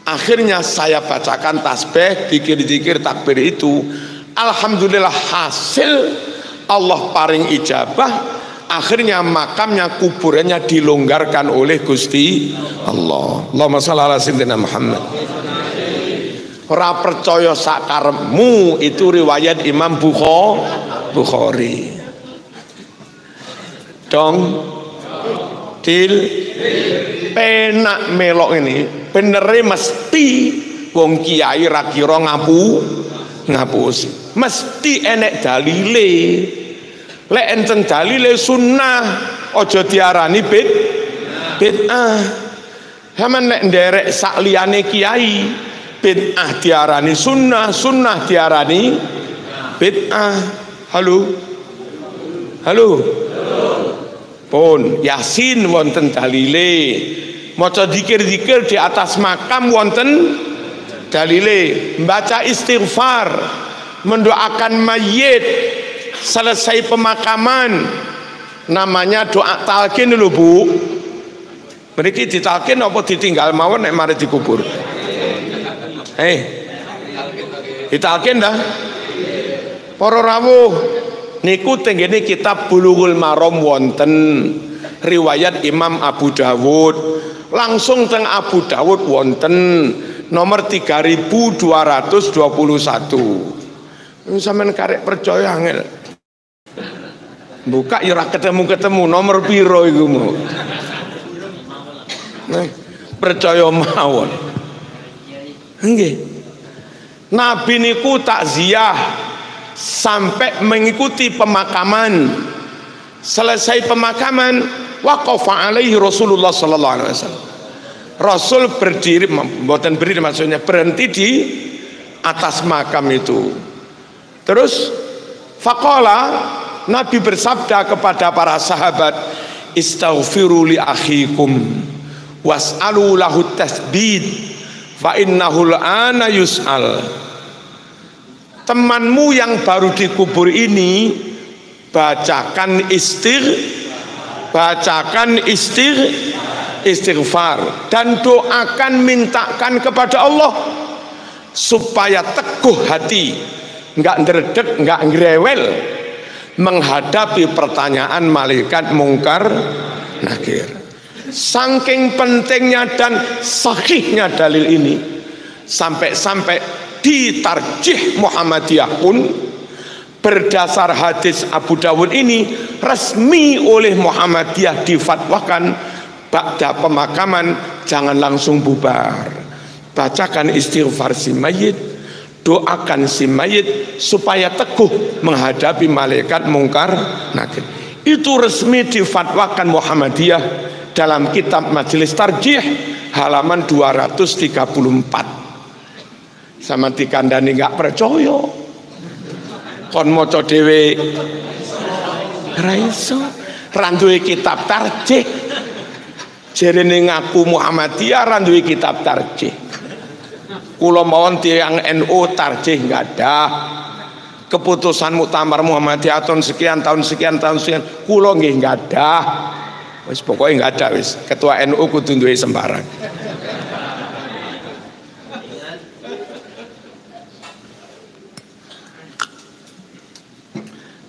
Akhirnya saya bacakan tasbih, zikir-zikir, takbir itu. Alhamdulillah hasil Allah paring ijabah. Akhirnya makamnya, kuburannya dilonggarkan oleh Gusti Allah. Allahumma shalli ala sayyidina Muhammad. Ora percaya sakarepmu, itu riwayat Imam Bukhari. Dong penak melok ini benere mesti wong kiai ra kira ngapusi. Mesti enek dalile. Lek enten dalile sunnah aja diarani bid'ah. Sampeyan nek nderek sak liyane kiai, bid'ah diarani sunnah, sunnah diarani bid'ah. Halo. Pun Yasin wonten dalile. Maca zikir-zikir di atas makam wonten dalile. Membaca istighfar, mendoakan mayit selesai pemakaman, namanya doa talqin lho Bu. Mriki ditalqin apa ditinggal mawon nek mari dikubur? Ditalqin dah. Para rawuh niku tenggene kitab Bulughul Maram wonten riwayat Imam Abu Dawud. Langsung teng Abu Dawud wonten nomor 3221. Sampeyan karek percaya angel. Buka ya ora ketemu-ketemu nomor piro iku mau. Nah, percaya mawon. Nggih. Nabi niku takziah sampai mengikuti pemakaman. Selesai pemakaman, waqafa alaihi Rasulullah sallallahu alaihi wasallam. Rasul berdiri, mboten berdiri maksudnya berhenti di atas makam itu. Terus faqala, Nabi bersabda kepada para sahabat, istaghfiru li akhikum was'alu lahu tasbid fa innahu al-ana yus'al. Temanmu yang baru dikubur ini bacakan istighfar dan doakan, mintakan kepada Allah supaya teguh hati, enggak ndredeg, enggak ngrewel menghadapi pertanyaan malaikat mungkar nakir. Saking pentingnya dan sahihnya dalil ini, sampai-sampai di Tarjih Muhammadiyah pun berdasar hadis Abu Dawud ini resmi oleh Muhammadiyah difatwakan, ba'da pemakaman jangan langsung bubar, bacakan istighfar si mayit, doakan si mayit supaya teguh menghadapi malaikat mungkar nakir. Itu resmi difatwakan Muhammadiyah dalam kitab Majelis Tarjih halaman 234. Sama dikandani nggak percaya, kon maca dhewe ra iso, ra duwe kitab tarjih. Jerene ngaku Muhammadiyah ra duwe kitab tarjih. Kula mawon tiyang NU tarjih nggak ada. Keputusan Muktamar Muhammadiyah tahun sekian, kula nggih nggak ada. Wis pokoke nggak ada wis. Ketua NU kudu duwe sembarang.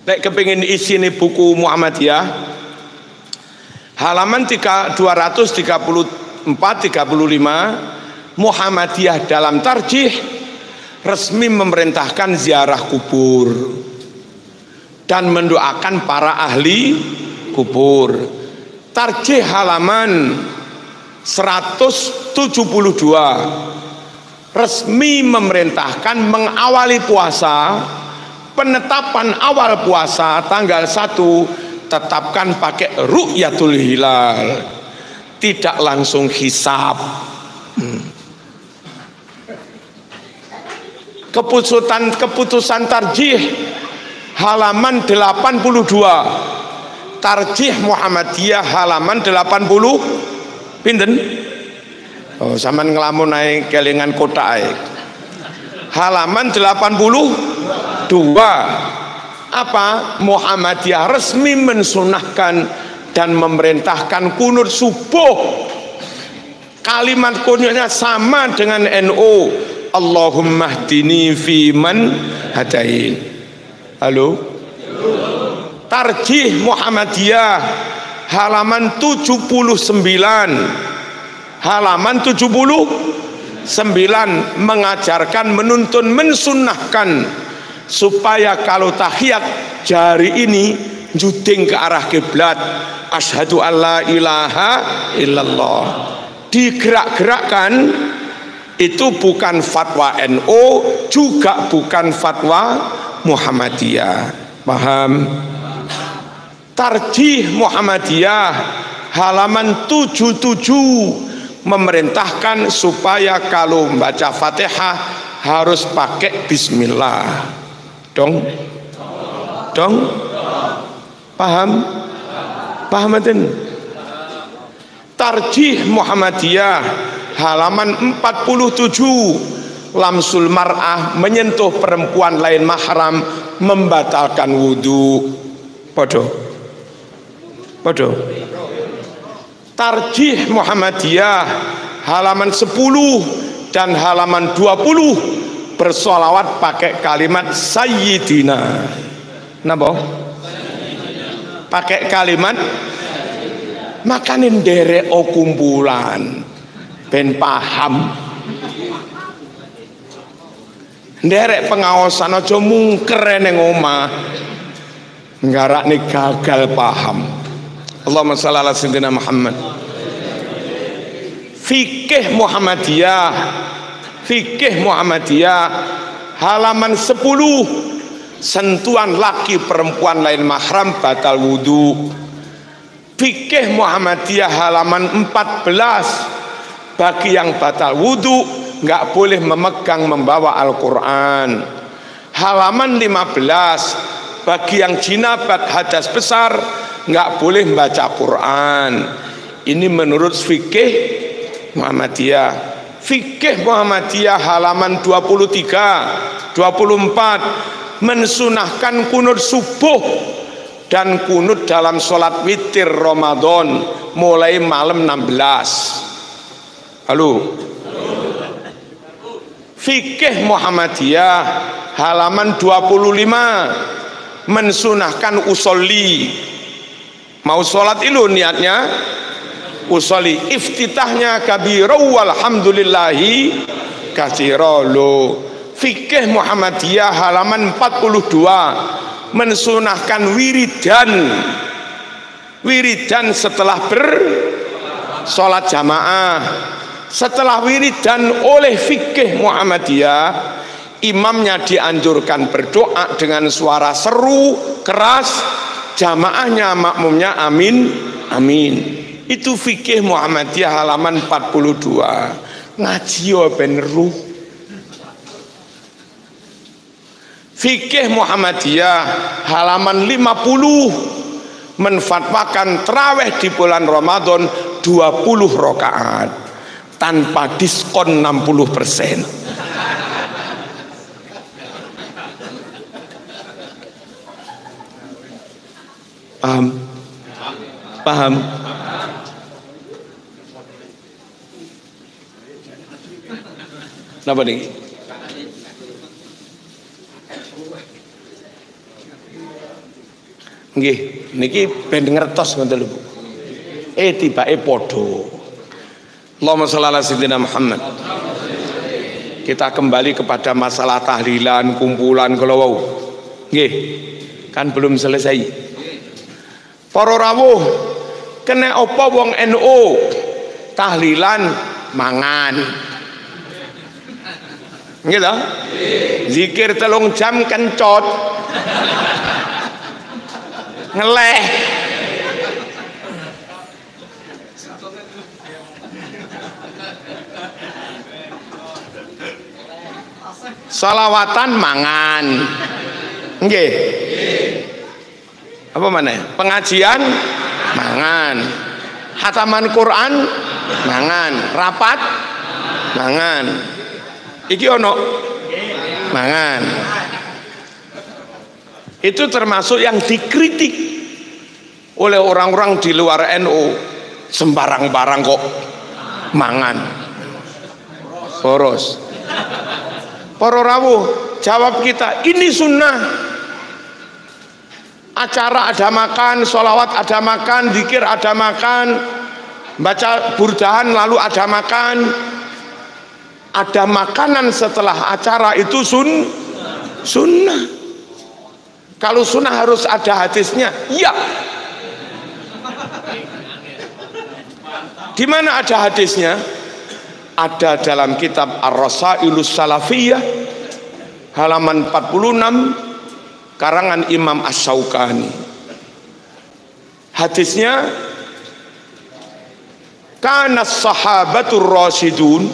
Lek kepingin isi ini buku Muhammadiyah halaman 234-35, Muhammadiyah dalam tarjih resmi memerintahkan ziarah kubur dan mendoakan para ahli kubur. Tarjih halaman 172 resmi memerintahkan mengawali puasa. Penetapan awal puasa tanggal 1 tetapkan pakai ru'yatul hilal, tidak langsung hisab. Keputusan tarjih halaman 82, tarjih Muhammadiyah halaman 80 pinten? Oh, sampean ngelamun naik kelingan kota ae. Halaman 82. Apa? Muhammadiyah resmi mensunahkan dan memerintahkan kunut subuh. Kalimat kunutnya sama dengan NU, Allahumma hdini fi man hadain. Halo? Tarjih Muhammadiyah halaman 79, halaman 79 mengajarkan, menuntun, mensunnahkan supaya kalau tahiyat jari ini juding ke arah kiblat, asyhadu alla ilaha illallah, digerak-gerakkan. Itu bukan fatwa NU, juga bukan fatwa Muhammadiyah. Paham? Tarjih Muhammadiyah halaman 77 memerintahkan supaya kalau membaca Fatihah harus pakai bismillah. Dong? Paham? Pahamatin? Tarjih Muhammadiyah halaman 47, lamsul mar'ah, menyentuh perempuan lain mahram membatalkan wudhu. Podo. Tarjih Muhammadiyah halaman 10 dan halaman 20 bersolawat pakai kalimat Sayyidina. Napa? Pakai kalimat, makanin derek o kumpulan ben paham. Derek pengawasan aja mungker ning omah. nggarakne gagal paham. Allahumma shalli ala sayyidina Muhammad. Fikih Muhammadiyah halaman 10, sentuhan laki perempuan lain mahram batal wudu. Fikih Muhammadiyah halaman 14, bagi yang batal wudu nggak boleh memegang membawa Al-Quran. Halaman 15, bagi yang jinabat hadas besar nggak boleh membaca Quran. Ini menurut fikih Muhammadiyah. Fikih Muhammadiyah halaman 23, 24 mensunahkan kunut subuh dan kunut dalam sholat witir Ramadan mulai malam 16. Halo. Fikih Muhammadiyah halaman 25 mensunahkan usolli. Mau sholat ilu niatnya usolli, iftitahnya kabirau walhamdulillahi katsira. Lo fikih Muhammadiyah halaman 42 mensunahkan wiridan setelah bersolat jamaah. Setelah wiridan oleh fikih Muhammadiyah, imamnya dianjurkan berdoa dengan suara seru keras, jamaahnya makmumnya amin amin. Itu fikih Muhammadiyah halaman 42. Ngaji yo ben ruh. Fikih Muhammadiyah halaman 50 menfatwakan tarawih di bulan Ramadan 20 rakaat tanpa diskon 60%. Paham? Napa nih? Nggih, niki ben ngertos ngoten lho Bu. Tibake padha. Allahumma shalli ala sayyidina Muhammad. Kita kembali kepada masalah tahlilan, kumpulan kala wau. Nggih, kan belum selesai. Para rawuh, kena apa wong NU tahlilan mangan. Nggih lho? Zikir 3 jam kencot. Ngeleh. Salawatan mangan. Nggih. Apa mana? Pengajian mangan. Hataman Quran mangan. Rapat mangan. Iki ono mangan. Itu termasuk yang dikritik oleh orang-orang di luar NU. Sembarang barang kok mangan. Boros. Para rawuh, jawab kita, ini sunnah. Acara ada makan, sholawat ada makan, zikir ada makan, baca burdahan lalu ada makan. Ada makanan setelah acara itu sunnah. Kalau sunnah harus ada hadisnya, iya. Di mana ada hadisnya? Ada dalam kitab Ar-Rasailus Salafiyah halaman 46 karangan Imam Asy-Syaukani. Hadisnya, kana sahabatur rasyidun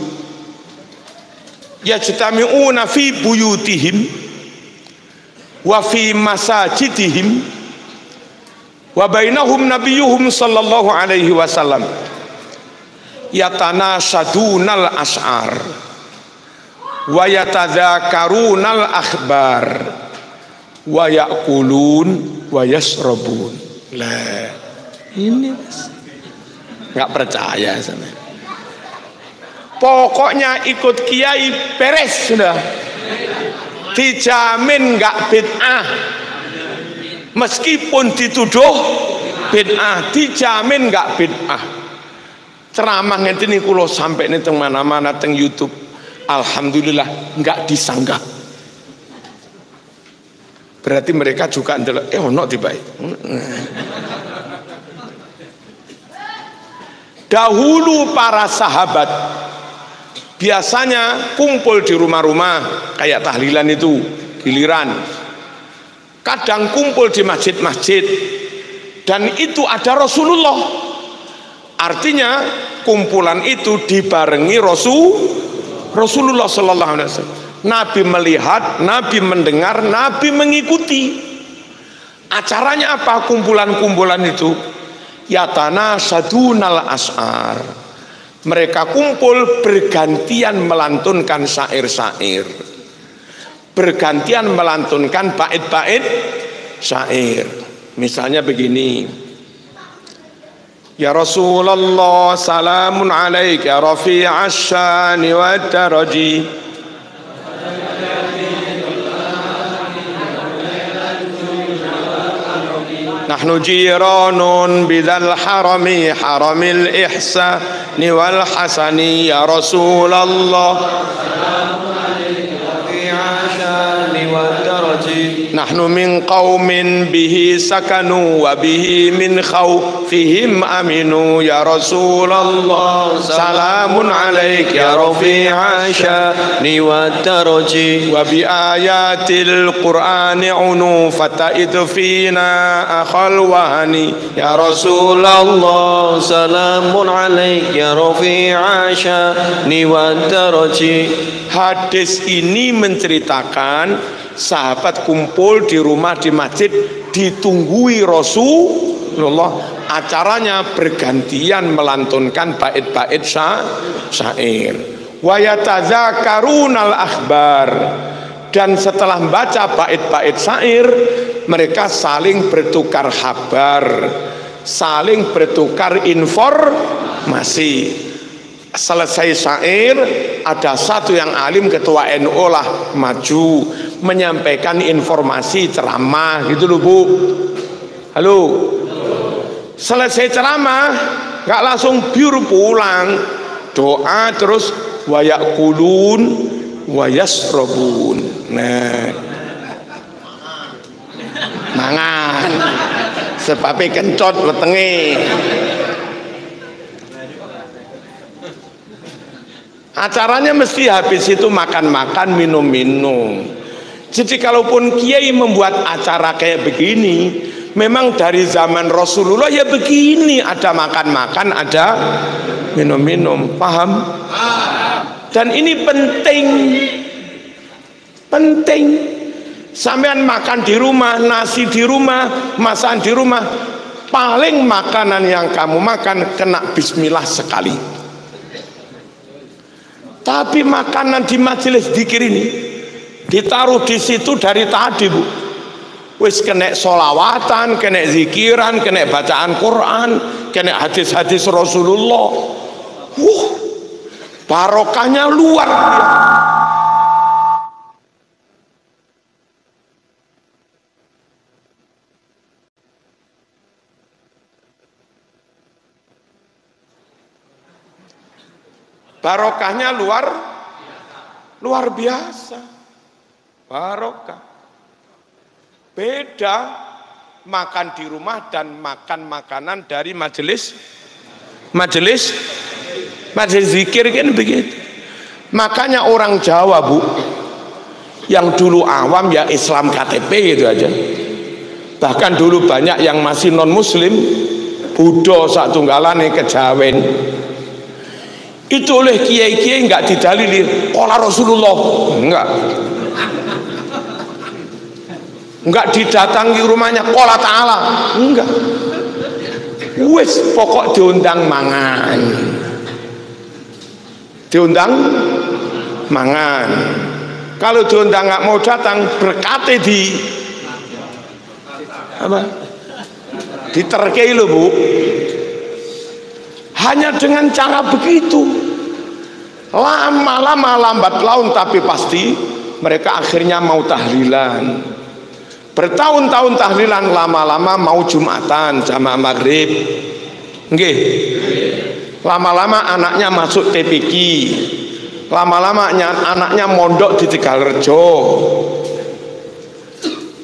yajtami'una fi buyutihim wa fi masajidihim wa bainahum nabiyuhum sallallahu alaihi wasallam yatanasadunal as'ar wa yatadzakarunal akhbar wa ya'kulun wa yasrabun. Lah ini nggak percaya sama. Pokoknya ikut kiai beres sudah, dijamin nggak bid'ah. Meskipun dituduh bid'ah, dijamin nggak bid'ah. Ceramah ngene iki kula sampai ning teng mana-mana teng YouTube. Alhamdulillah nggak disanggah. Berarti mereka juga ndelok ono tibae. Dahulu para sahabat biasanya kumpul di rumah-rumah kayak tahlilan itu giliran. Kadang kumpul di masjid-masjid dan itu ada Rasulullah. Artinya kumpulan itu dibarengi Rasulullah sallallahu alaihi wasallam. Nabi melihat, Nabi mendengar, Nabi mengikuti. Acaranya apa kumpulan-kumpulan itu? Yatana sadunal as'ar. Mereka kumpul bergantian melantunkan syair-syair, bergantian melantunkan bait-bait syair. Misalnya begini, ya Rasulullah salamun alaika rafi'ash syani wad daraji, nahnu jiranun bidzal harami haramil ihsani wal hasani, ya Rasulullah nahnu min qaumin bihi sakanu wa bihi min khawfihim aminu, ya Rasulullah salamun alaik ya rafi'a syani wa daraji, wa bi ayatil qur'ani unufata idfina akhal wahani, ya Rasulullah salamun alaik ya rafi'a syani wa daraji. Hadis ini menceritakan sahabat kumpul di rumah di masjid ditunggui Rasulullah. Acaranya bergantian melantunkan bait-bait syair. Wa yatazakarunal akhbar, dan setelah membaca bait-bait syair mereka saling bertukar kabar, saling bertukar informasi. Selesai syair, ada satu yang alim, ketua NU lah, maju menyampaikan informasi ceramah gitu loh Bu. Halo. Selesai ceramah nggak langsung biur pulang, doa terus wayakulun wayasrobun. Nah, mangan sebabnya kencot wetenge. Acaranya mesti habis itu makan-makan, minum-minum. Jadi kalaupun kiai membuat acara kayak begini, memang dari zaman Rasulullah ya begini, ada makan-makan, ada minum-minum, paham? Dan ini penting. Penting. Sampean makan di rumah, nasi di rumah, masakan di rumah, paling makanan yang kamu makan kena bismillah sekali. Tapi makanan di majelis dzikir ini ditaruh di situ dari tadi Bu. Wis kena solawatan, kena zikiran, kena bacaan Quran, kena hadis-hadis Rasulullah. Barokahnya luar biasa. Barokahnya luar biasa. Barokah. Beda makan di rumah dan makan makanan dari majelis zikir kan begitu. Makanya orang Jawa Bu, yang dulu awam ya Islam KTP gitu aja. Bahkan dulu banyak yang masih non muslim, Buddha satunggalane kejawen. Itu oleh kiai-kiai enggak didalili qala Rasulullah, enggak didatangi rumahnya qala ta'ala, enggak. Wis pokok diundang mangan, kalau diundang enggak mau datang, berkate di apa, diterkei loh Bu. Hanya dengan cara begitu, lama-lama lambat laun tapi pasti mereka akhirnya mau tahlilan. Bertahun-tahun tahlilan, lama-lama mau Jumatan jamaah maghrib. Nggih. Lama-lama anaknya masuk TPQ. Lama-lama anaknya mondok di Tegalrejo.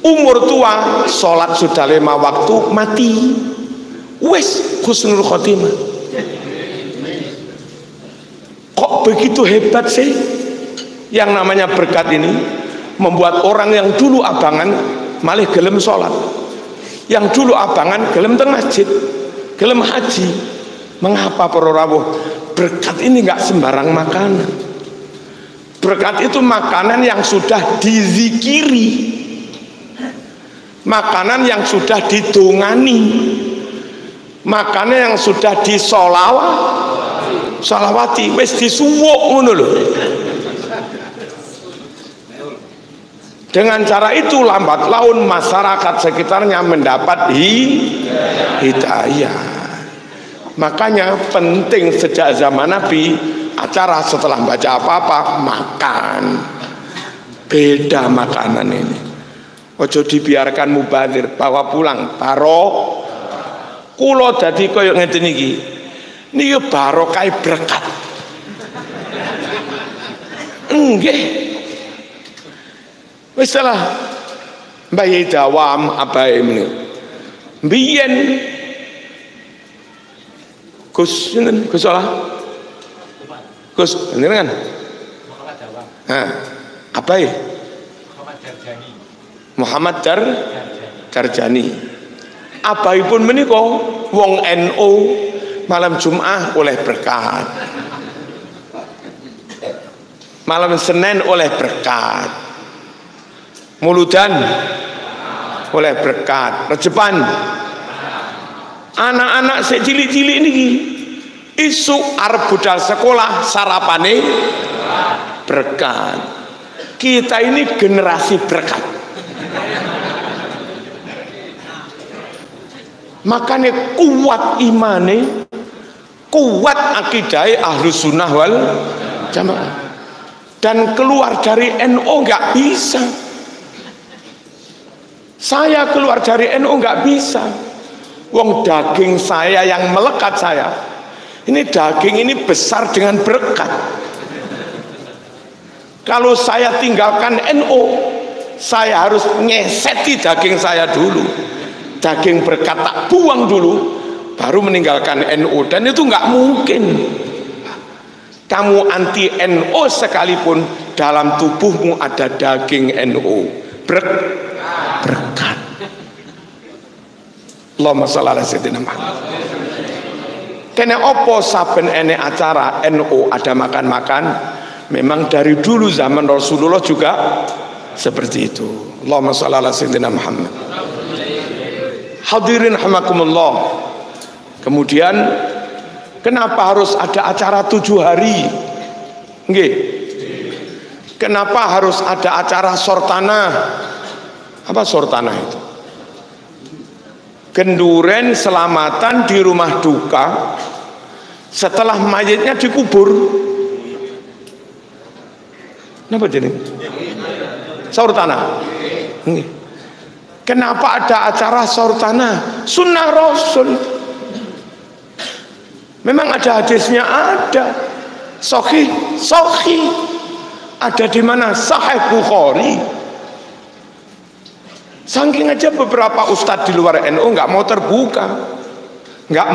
umur tua, sholat sudah 5 waktu, mati. Wes husnul khotimah. Kok begitu hebat sih yang namanya berkat ini, membuat orang yang dulu abangan malah gelem sholat, yang dulu abangan gelem teng masjid, gelem haji. Mengapa para rawuh? Berkat ini nggak sembarang makanan. Berkat itu makanan yang sudah dizikiri, makanan yang sudah didongani, makanan yang sudah disolawati, wis disuwuk ngono lho. Dengan cara itu lambat laun masyarakat sekitarnya mendapat hidayah. Makanya penting sejak zaman Nabi, acara setelah baca apa-apa makan. Beda makanan ini. Ojo dibiarkan mubazir, bawa pulang barok. Kulo dadi koyo ngeten iki. Niki barokah berkat. Nggih. Wis lah. Mbaye dawam abae meneh. Mbiyen Gus sinten? Gus salah. Gus jenengan. Apa ya? Muhammad Darjani. Abaipun menika wong NU malam Jumat oleh berkat. Malam Senin oleh berkat. Muludan oleh berkat. Rejepan anak-anak sik cilik-cilik niki isuk arep budal sekolah sarapane berkat. Kita ini generasi berkat. Makanya kuat imane, kuat akidai Ahlus Sunnah wal Jamaah, dan keluar dari NU nggak bisa. Saya keluar dari NU nggak bisa. Wong daging saya yang melekat saya, ini daging ini besar dengan berkat. Kalau saya tinggalkan NU, saya harus nyeseti daging saya dulu, daging berkat tak buang dulu, baru meninggalkan NU. Dan itu nggak mungkin. Kamu anti NU sekalipun, dalam tubuhmu ada daging NU, berkat. Allahumma sholli ala sayyidina Muhammad. Kene opo saben ene acara NU ada makan-makan. Memang dari dulu zaman Rasulullah juga seperti itu. Allahumma sholli ala sayyidina Muhammad. Hadirin rahimakumullah. Kemudian kenapa harus ada acara 7 hari? Nggih. Kenapa harus ada acara sortanah? Apa sortanah itu? Genduren selamatan di rumah duka setelah mayatnya dikubur. Kenapa jadi? Saur tanah. Kenapa ada acara saur tanah? Sunnah Rasul. Memang ada hadisnya, ada. Sahih. Ada di mana? Sahih Bukhari. Saking aja beberapa ustadz di luar NU nggak mau terbuka, nggak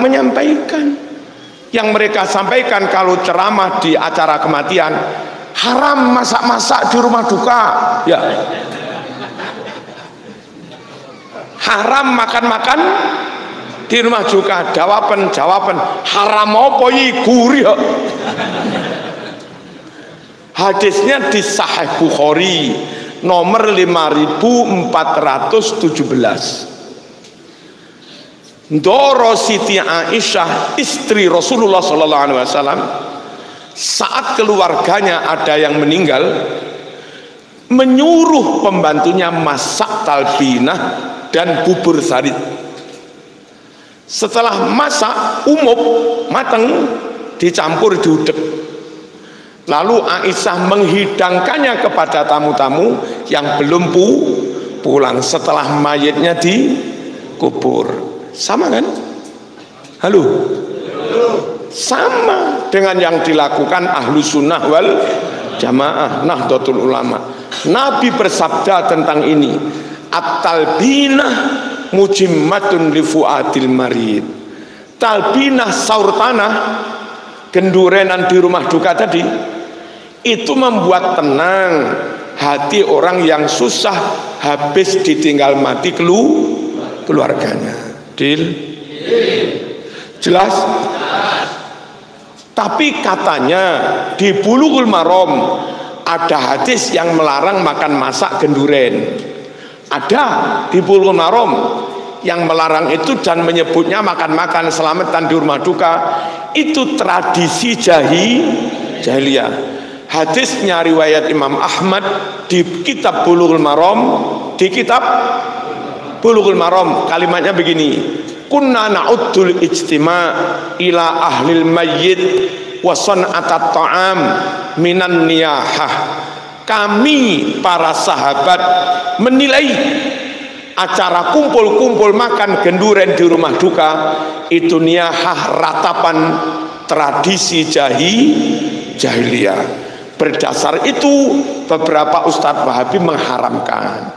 menyampaikan. Yang mereka sampaikan kalau ceramah di acara kematian, haram masak-masak di rumah duka, ya. Haram makan-makan di rumah duka. Jawaban haram apa gurih. Hadisnya di Sahih Bukhari nomor 5417. Ndoro Siti Aisyah istri Rasulullah SAW, saat keluarganya ada yang meninggal, menyuruh pembantunya masak talbinah dan bubur sarit. Setelah masak umum matang, dicampur diudek. Lalu Aisyah menghidangkannya kepada tamu-tamu yang belum pulang setelah mayatnya dikubur. Sama kan? Halo? Sama dengan yang dilakukan Ahlus Sunnah wal Jamaah, Nahdlatul Ulama. Nabi bersabda tentang ini, at-talbinah mujimmatun li fuadil marid. Talbinah, saur tanah, gendurenan di rumah duka tadi, itu membuat tenang hati orang yang susah habis ditinggal mati keluarganya. Jelas? Tapi katanya di Bulughul Maram ada hadis yang melarang makan masak genduren. Ada di Bulughul Maram yang melarang itu dan menyebutnya makan-makan selamatan di rumah duka. Itu tradisi jahiliyah. Hadisnya riwayat Imam Ahmad di kitab Bulughul Maram. Di kitab Bulughul Maram kalimatnya begini: kunna na'uddul ijtima' ila ahlil mayyit wa san'atat ta'am minan niyahah. Kami para sahabat menilai acara kumpul-kumpul makan genduren di rumah duka itu niyahah, ratapan tradisi jahiliyah. Berdasar itu beberapa ustadz Wahabi mengharamkan.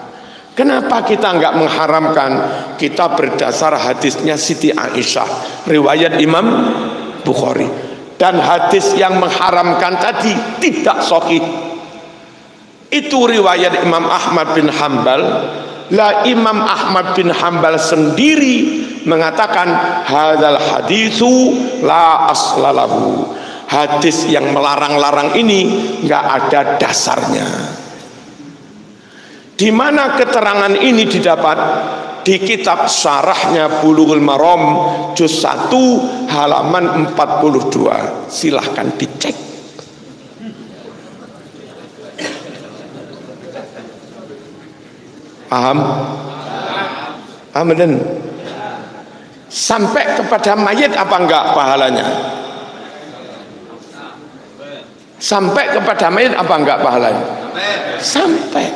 Kenapa kita enggak mengharamkan? Kita berdasar hadisnya Siti Aisyah, riwayat Imam Bukhari. Dan hadis yang mengharamkan tadi tidak sahih. Itu riwayat Imam Ahmad bin Hanbal. Lah Imam Ahmad bin Hanbal sendiri mengatakan hadzal haditsu la aslalahu. Hadis yang melarang-larang ini enggak ada dasarnya. Di mana keterangan ini didapat? Di kitab syarahnya Bulughul Maram juz 1 halaman 42. Silahkan dicek. Paham? Paham dan sampai kepada mayit apa enggak pahalanya? Sampai kepada mayit apa enggak pahalanya? Sampai.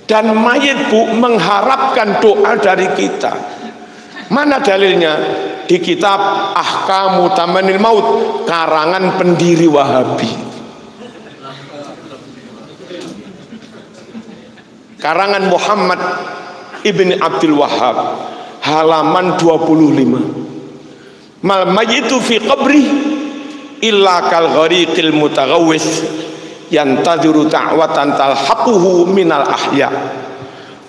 Dan mayit bu mengharapkan doa dari kita. Mana dalilnya? Di kitab Ahkamu Tamanil Maut karangan pendiri Wahabi. Karangan Muhammad Ibni Abdul Wahhab halaman 25. Mal mayyitu fi qabri illa kal ghariqil mutaghawwis yantadhiru ta'watan talhaquhu minal ahya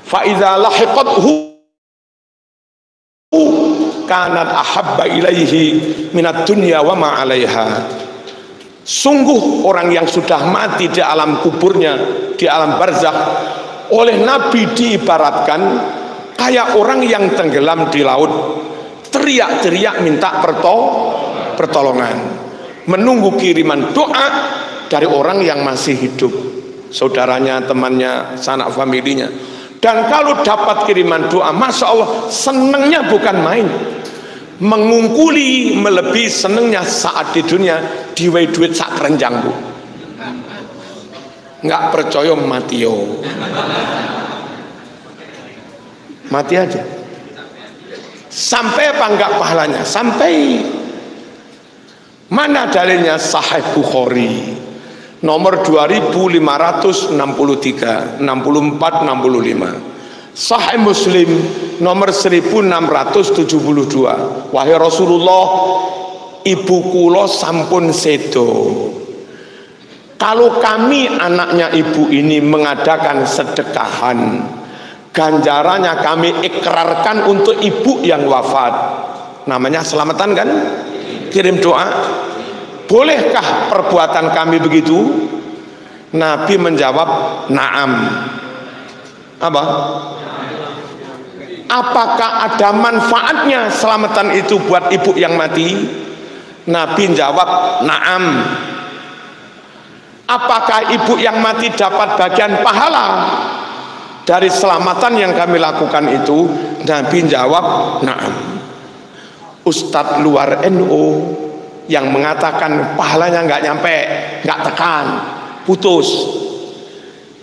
fa idza lahiqathu kanat ahabba ilaihi minad dunya wa ma 'alaiha. Sungguh orang yang sudah mati di alam kuburnya, di alam barzakh, oleh Nabi diibaratkan kayak orang yang tenggelam di laut, teriak-teriak minta pertolongan, menunggu kiriman doa dari orang yang masih hidup, saudaranya, temannya, sanak familinya. Dan kalau dapat kiriman doa, Masya Allah, senangnya bukan main, mengungkuli melebihi senangnya saat di dunia diwe duit sak kerenjang bu. Nggak percaya mati yo, mati aja. Sampai apa enggak pahalanya? Sampai. Mana dalilnya? Sahih Bukhari nomor 2563, 64, 65. Sahih Muslim nomor 1672. Wahai Rasulullah, ibu kula sampun sedo. Kalau kami anaknya ibu ini mengadakan sedekahan, ganjarannya kami ikrarkan untuk ibu yang wafat. Namanya selamatan kan? Kirim doa. Bolehkah perbuatan kami begitu? Nabi menjawab, na'am. Apa? Apakah ada manfaatnya selamatan itu buat ibu yang mati? Nabi menjawab, na'am. Apakah ibu yang mati dapat bagian pahala dari selamatan yang kami lakukan itu? Nabi jawab, na'am. Ustadz luar NU yang mengatakan pahalanya nggak nyampe, nggak tekan, putus,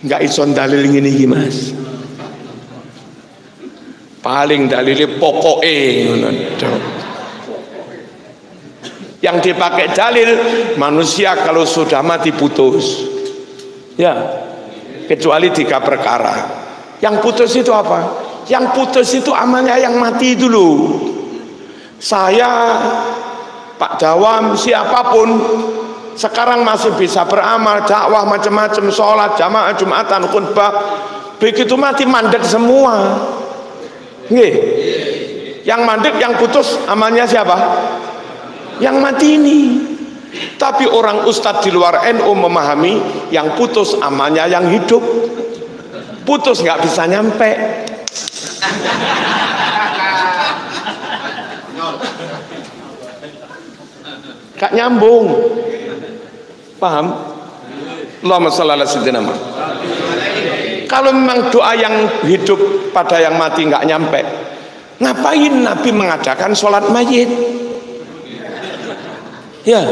nggak ison dalil ini mas. Paling dalilnya pokoknya. Yang dipakai dalil manusia kalau sudah mati putus, ya kecuali 3 perkara. Yang putus itu apa? Yang putus itu amalnya yang mati dulu. Saya, Pak Dawam, siapapun sekarang masih bisa beramal, dakwah macam-macam, sholat, jamaah, jumatan, khutbah. Begitu mati mandek semua. Nggih. Yang mandek, yang putus amalnya siapa? Yang mati ini. Tapi orang ustadz di luar NU memahami yang putus amalnya yang hidup. Putus nggak bisa nyampe. Gak nyambung. Paham? Allahumma shalli ala sayyidina Muhammad. Kalau memang doa yang hidup pada yang mati nggak nyampe, ngapain Nabi mengadakan sholat mayit? Ya,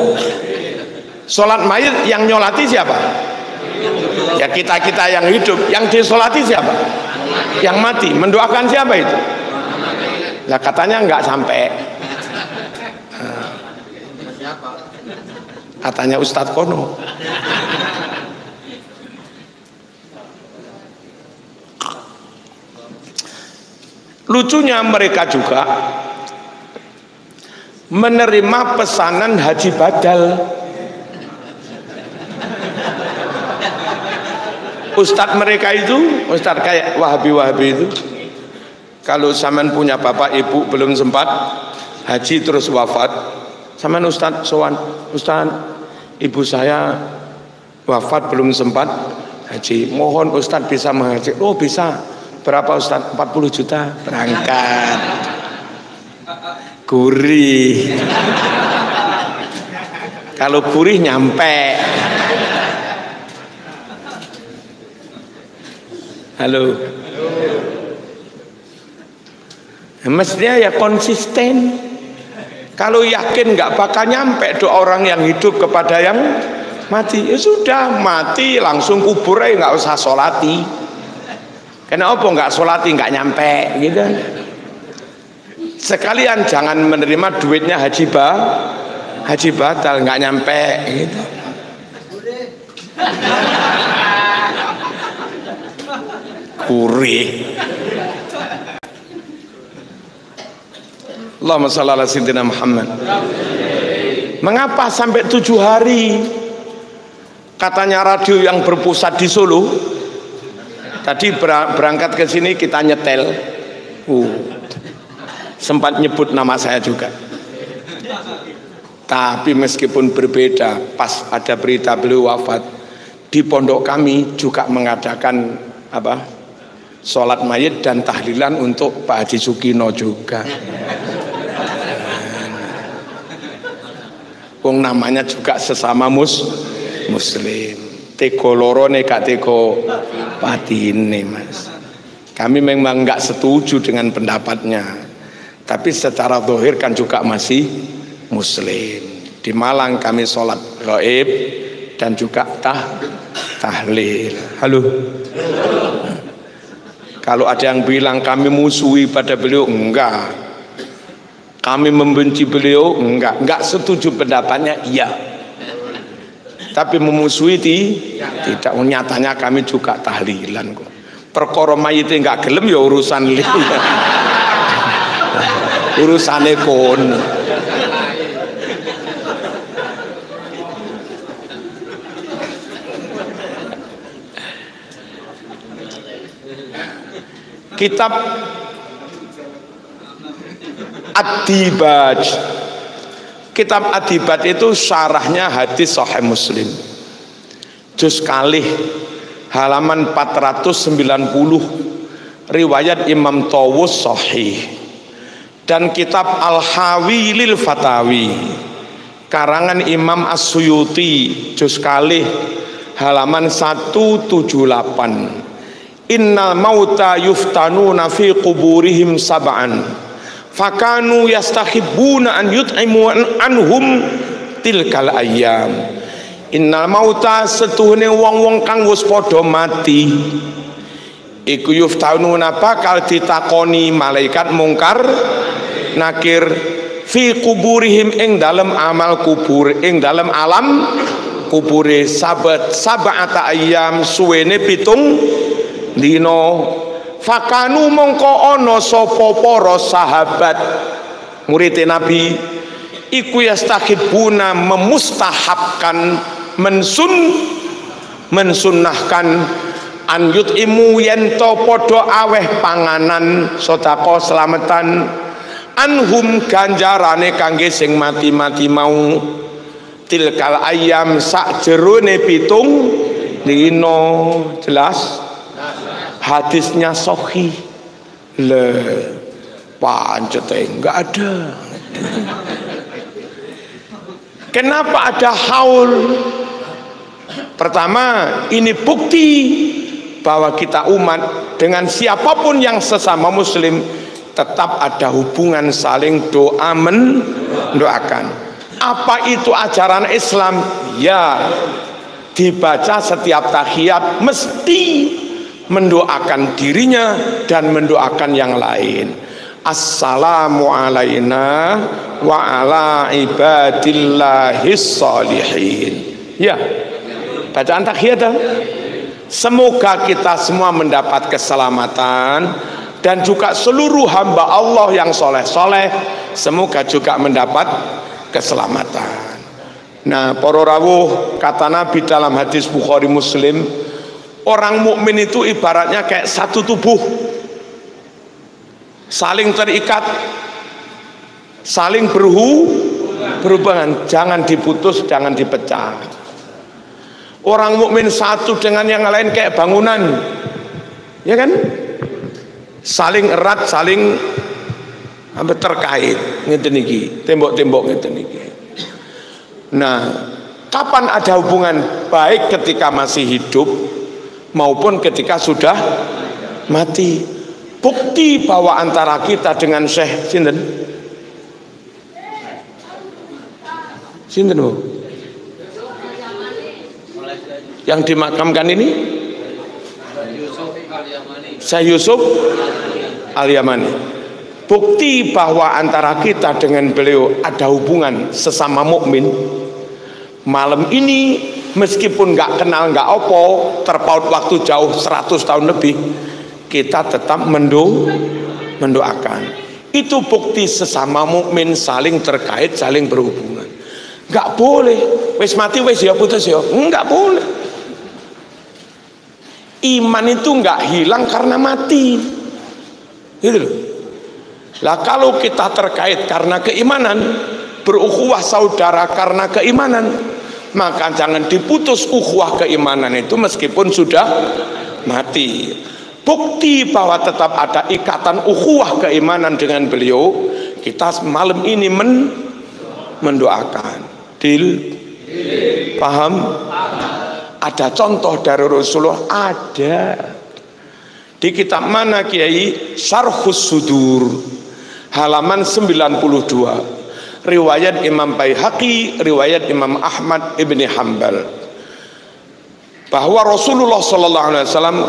sholat mayit yang nyolati siapa? Ya kita-kita yang hidup. Yang disolati siapa? Yang mati. Mendoakan siapa itu? Lah katanya nggak sampai. Katanya Ustadz Kono. Lucunya mereka juga menerima pesanan haji badal. Ustadz mereka itu, ustadz kayak Wahabi-Wahabi itu, kalau saman punya bapak ibu belum sempat haji terus wafat, saman ustadz sowan, ustadz ibu saya wafat belum sempat haji, mohon ustadz bisa menghaji. Oh bisa, berapa ustadz? 40 juta berangkat. Gurih. Kalau gurih nyampe. Halo. Mestinya ya konsisten. Kalau yakin nggak bakal nyampe doa orang yang hidup kepada yang mati, ya sudah, mati langsung kubur aja, nggak usah sholati. Kenapa nggak sholati, nggak nyampe gitu. Sekalian jangan menerima duitnya haji batal, nggak nyampe gitu. Gurih. Allahumma shalli ala sayyidina Muhammad. Mengapa sampai 7 hari? Katanya radio yang berpusat di Solo. Tadi berangkat ke sini kita nyetel. Sempat nyebut nama saya juga. Tapi meskipun berbeda, pas ada berita beliau wafat, di pondok kami juga mengadakan apa? Sholat mayit dan tahlilan untuk Pak Haji Sukino juga. Wong namanya juga sesama muslim. Teko lorone gak teko patine, Mas. Kami memang nggak setuju dengan pendapatnya, tapi secara zahir kan juga masih muslim. Di Malang kami sholat gaib dan juga tahlil. Halo. Kalau ada yang bilang kami musuhi pada beliau, enggak. Kami membenci beliau, enggak setuju pendapatnya, iya. Tapi memusuhi tidak. Nyatanya kami juga tahlilan kok. Perkara mayit enggak gelem ya urusan liya. Urusane kono. Kitab Ad-Dibaj. Kitab Ad-Dibaj itu syarahnya hadis Sahih Muslim. Juz kalih halaman 490, riwayat Imam Tawus Sahih. Dan kitab Al-Hawi lil Fatawi, karangan Imam As-Suyuti, juz kalih halaman 178. Innal mauta yuftanuna fi quburihim sab'an fakanu yastahibbuna an yut'imu anhum tilkal ayyam. Innal mauta setuhune wong-wong kang wis padha mati iku yuftanuna bakal ditakoni malaikat mungkar nakir fi quburihim ing dalem amal kubur, ing dalem alam kubure sab'ata ayyam suwene 7 dina. Fakanu mongko ana sapa para sahabat murid Nabi iku yastakhibuna memustahabkan mensunnahkan an yut'imu yen to padha aweh panganan sedekah slametan anhum ganjarane kangge sing mati-mati mau tilkal ayam sak jerone 7 dina. Jelas hadisnya sahih le pancete enggak ada. Kenapa ada haul? Pertama, ini bukti bahwa kita umat dengan siapapun yang sesama muslim tetap ada hubungan saling doa mendoakan. Apa itu ajaran Islam? Ya, dibaca setiap tahiyat mesti mendoakan dirinya dan mendoakan yang lain. Assalamu alaina wa ala ibadillahis sholihin. Ya, bacaan tahiyat. Semoga kita semua mendapat keselamatan dan juga seluruh hamba Allah yang soleh-soleh semoga juga mendapat keselamatan. Nah, para rawuh, kata Nabi dalam hadis Bukhari Muslim, orang mukmin itu ibaratnya kayak satu tubuh, saling terikat, saling berhubungan, jangan diputus, jangan dipecah. Orang mukmin satu dengan yang lain kayak bangunan, ya kan? Saling erat, saling terkait, ngeten iki, tembok-tembok ngeten iki. Nah, kapan ada hubungan baik ketika masih hidup maupun ketika sudah mati? Bukti bahwa antara kita dengan Syekh sinten Bu? Yang dimakamkan ini Syekh Yusuf Al-Yamani. Bukti bahwa antara kita dengan beliau ada hubungan sesama mukmin. Malam ini meskipun nggak kenal nggak opo, terpaut waktu jauh 100 tahun lebih, kita tetap mendoakan. Itu bukti sesama mukmin saling terkait, saling berhubungan. Nggak boleh wis mati wis ya putus ya, nggak boleh. Iman itu nggak hilang karena mati, gitu loh. Lah kalau kita terkait karena keimanan, berukhuwah saudara karena keimanan, maka jangan diputus ukhuwah keimanan itu meskipun sudah mati. Bukti bahwa tetap ada ikatan ukhuwah keimanan dengan beliau, kita malam ini mendoakan. Paham? Ada contoh dari Rasulullah, ada di kitab mana Kiai? Syarhus Sudur halaman 92, riwayat Imam Baihaqi, riwayat Imam Ahmad ibni Hanbal, bahwa Rasulullah sallallahu alaihi wasallam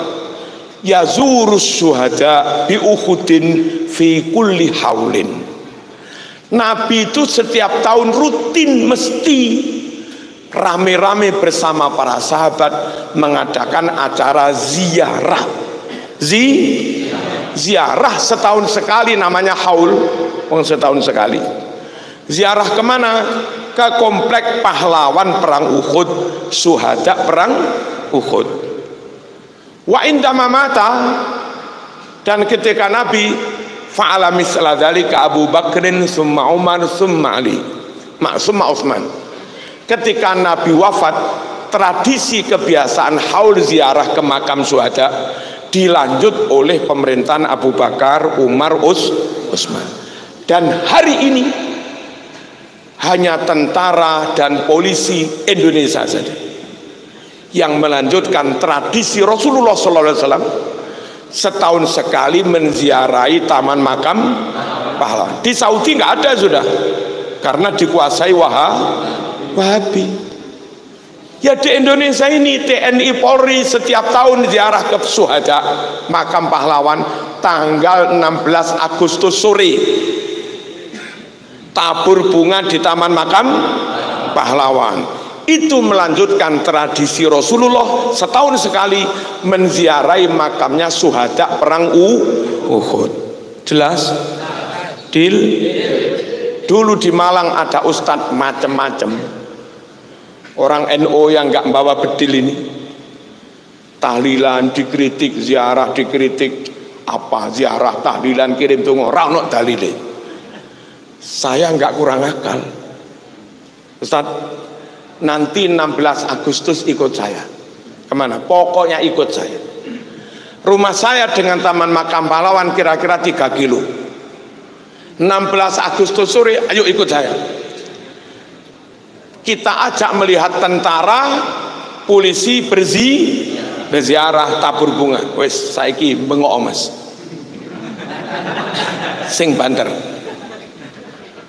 yazurus syuhada bi Uhudin fi kulli haulin. Nabi itu setiap tahun rutin mesti rame-rame bersama para sahabat mengadakan acara ziarah. Ziarah setahun sekali, namanya haul, setahun sekali. Ziarah kemana? Ke komplek pahlawan perang Uhud, syuhada perang Uhud. Wa indama mata, dan ketika Nabi fa'ala misla dzalika Abu Bakrin summa Umar summa Ali summa Utsman. Ketika Nabi wafat, tradisi kebiasaan haul ziarah ke makam syuhada dilanjut oleh pemerintahan Abu Bakar, Umar, Utsman. Dan hari ini hanya tentara dan polisi Indonesia saja yang melanjutkan tradisi Rasulullah SAW setahun sekali menziarahi taman makam pahlawan. Di Saudi nggak ada sudah, karena dikuasai Wahabi. Ya di Indonesia ini TNI Polri setiap tahun ziarah ke syuhada makam pahlawan tanggal 16 Agustus sore, tabur bunga di taman makam pahlawan. itu melanjutkan tradisi Rasulullah setahun sekali menziarahi makamnya syuhada perang Uhud. Jelas? Dulu di Malang ada ustadz macem-macem, orang NU yang nggak bawa bedil ini, tahlilan dikritik, ziarah dikritik, apa ziarah tahlilan kirim tunggu rawon dalile. Saya nggak kurang akal, Ustadz. Nanti 16 Agustus ikut saya. Kemana? Pokoknya ikut saya. Rumah saya dengan Taman Makam Pahlawan kira-kira 3 kilo. 16 Agustus sore, ayo ikut saya. Kita ajak melihat tentara, polisi berziarah tabur bunga. Wes saiki bengok Mas. Sing banter.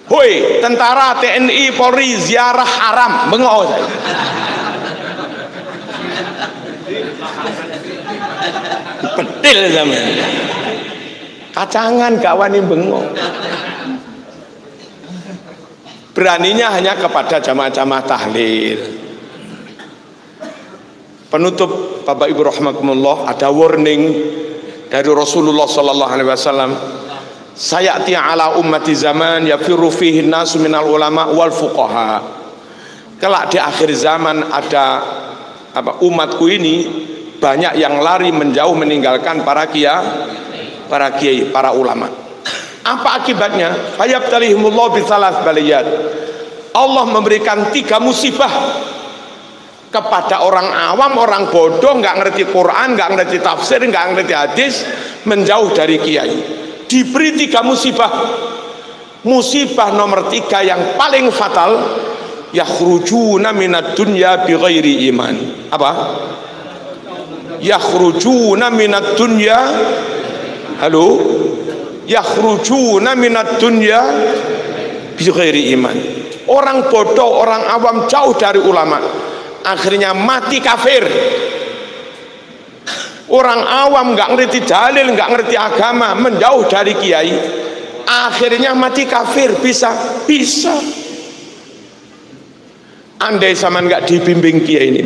Hoi, tentara, TNI, Polri, ziarah haram, bengok saya. Pedil zaman. Kacangan gak wani bengok. Beraninya hanya kepada jamaah-jamaah tahlil. Penutup Bapak Ibu rahimakumullah, ada warning dari Rasulullah sallallahu alaihi wasallam. Sayati ala ummati zaman yafiru fihi nasu minal ulama wal fuqaha. Kelak di akhir zaman ada umatku ini banyak yang lari menjauh meninggalkan para kiai, para ulama. Apa akibatnya? Fayabtalihimullah bisalas baliyat. Allah memberikan 3 musibah kepada orang awam, orang bodoh, nggak ngerti Quran, nggak ngerti tafsir, nggak ngerti hadis, menjauh dari kiai. Diberi 3 musibah. Musibah nomor 3 yang paling fatal, yakhrujuna minad dunya bighairi iman. Apa? Yakhrujuna minad dunya, halo, yakhrujuna minad dunya bighairi iman. Orang bodoh, orang awam jauh dari ulama, akhirnya mati kafir. Orang awam nggak ngerti dalil, nggak ngerti agama, menjauh dari kiai, akhirnya mati kafir. Bisa. Andai zaman nggak dibimbing kiai ini,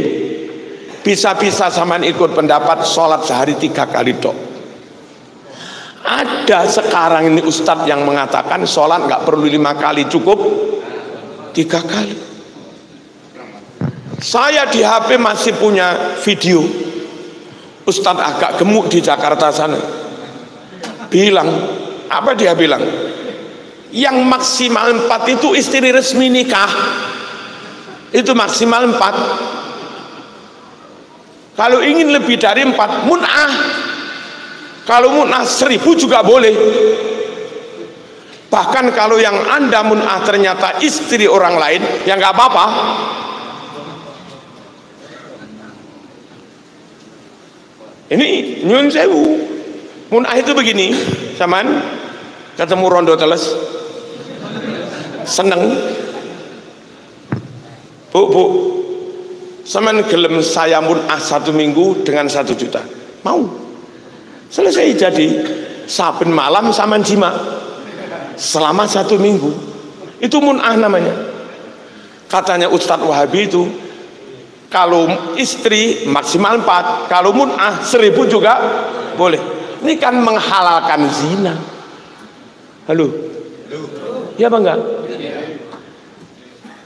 bisa-bisa zaman ikut pendapat sholat sehari 3 kali dok. Ada sekarang ini ustadz yang mengatakan sholat nggak perlu 5 kali, cukup 3 kali. Saya di HP masih punya video ustadz agak gemuk di Jakarta sana bilang, apa dia bilang, yang maksimal 4 itu istri resmi nikah, itu maksimal 4. Kalau ingin lebih dari 4, mun'ah. Kalau mun'ah 1000 juga boleh. Bahkan kalau yang Anda mun'ah ternyata istri orang lain, ya nggak apa-apa. Ini nyun sewu. Mun'ah itu begini, saman ketemu rondo teles, seneng, bu, saman gelem saya mun'ah 1 minggu dengan 1 juta, mau? Selesai jadi, saben malam saman jima selama 1 minggu. Itu mun'ah namanya. Katanya Ustadz Wahabi itu, kalau istri maksimal 4, kalau mun'ah 1000 juga boleh. Ini kan menghalalkan zina. Halo? Ya apa enggak?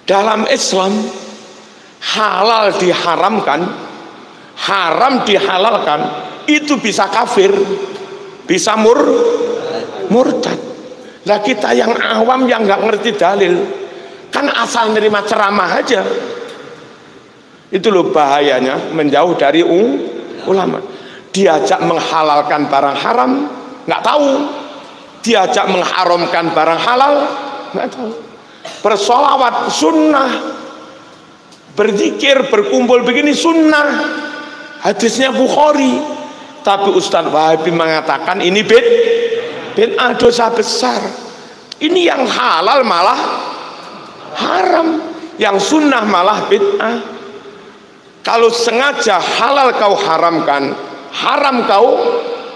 Dalam Islam halal diharamkan, haram dihalalkan, itu bisa kafir, bisa murtad. Lah kita yang awam yang nggak ngerti dalil, kan asal nerima ceramah aja. Itu loh bahayanya menjauh dari ulama. Diajak menghalalkan barang haram, nggak tahu. Diajak mengharamkan barang halal, nggak tahu. Bersolawat sunnah, berzikir, berkumpul begini sunnah, hadisnya Bukhari. Tapi Ustadz Wahabi mengatakan ini bid'ah, dosa besar. Ini yang halal malah haram, yang sunnah malah bid'ah. Kalau sengaja halal kau haramkan, haram kau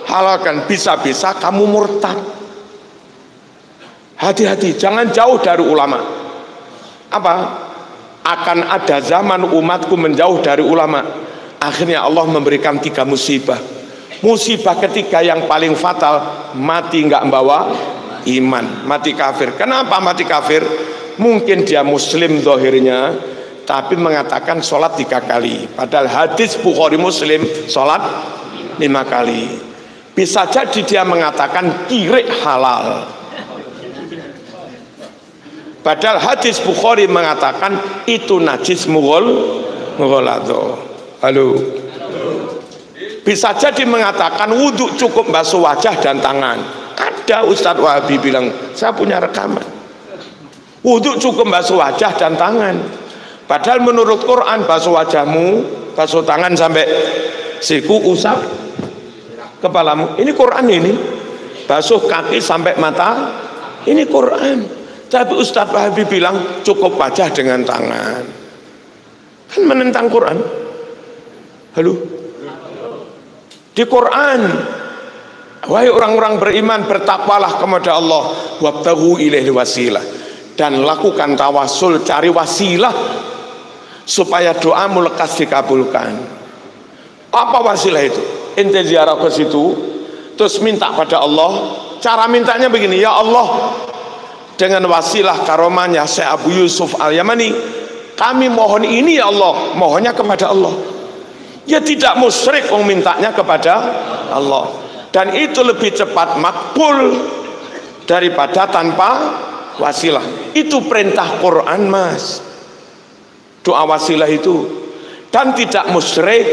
halalkan, bisa-bisa kamu murtad. Hati-hati, jangan jauh dari ulama. Apa? akan ada zaman umatku menjauh dari ulama. Akhirnya Allah memberikan 3 musibah. Musibah ketiga yang paling fatal, mati nggak membawa iman, mati kafir. Kenapa mati kafir? Mungkin dia muslim zahirnya, tapi mengatakan sholat 3 kali. Padahal hadis Bukhari Muslim sholat 5 kali. Bisa jadi dia mengatakan kirik halal. Padahal hadis Bukhari mengatakan itu najis mughalladho. Halo. Bisa jadi mengatakan wudhu cukup basuh wajah dan tangan. Ada Ustadz Wahabi bilang, saya punya rekaman. Wudhu cukup basuh wajah dan tangan. Padahal menurut Quran basuh wajahmu, basuh tangan sampai siku, usap kepalamu. Ini Quran ini. Basuh kaki sampai mata. Ini Quran. Tapi Ustadz Wahabi bilang cukup wajah dengan tangan. Kan menentang Quran. Halo. Di Quran, wahai orang-orang beriman, bertakwalah kepada Allah, wabtaghu ilaihi wasilah, dan lakukan tawasul, cari wasilah supaya doamu lekas dikabulkan. Apa wasilah itu? Ente ziarah ke situ, terus minta pada Allah. Cara mintanya begini, ya Allah, dengan wasilah karomahnya Syekh Abu Yusuf Al-Yamani, kami mohon ini ya Allah, mohonnya kepada Allah. Ya tidak musyrik mintanya kepada Allah, dan itu lebih cepat makbul daripada tanpa wasilah. Itu perintah Quran mas, doa wasilah itu, dan tidak musyrik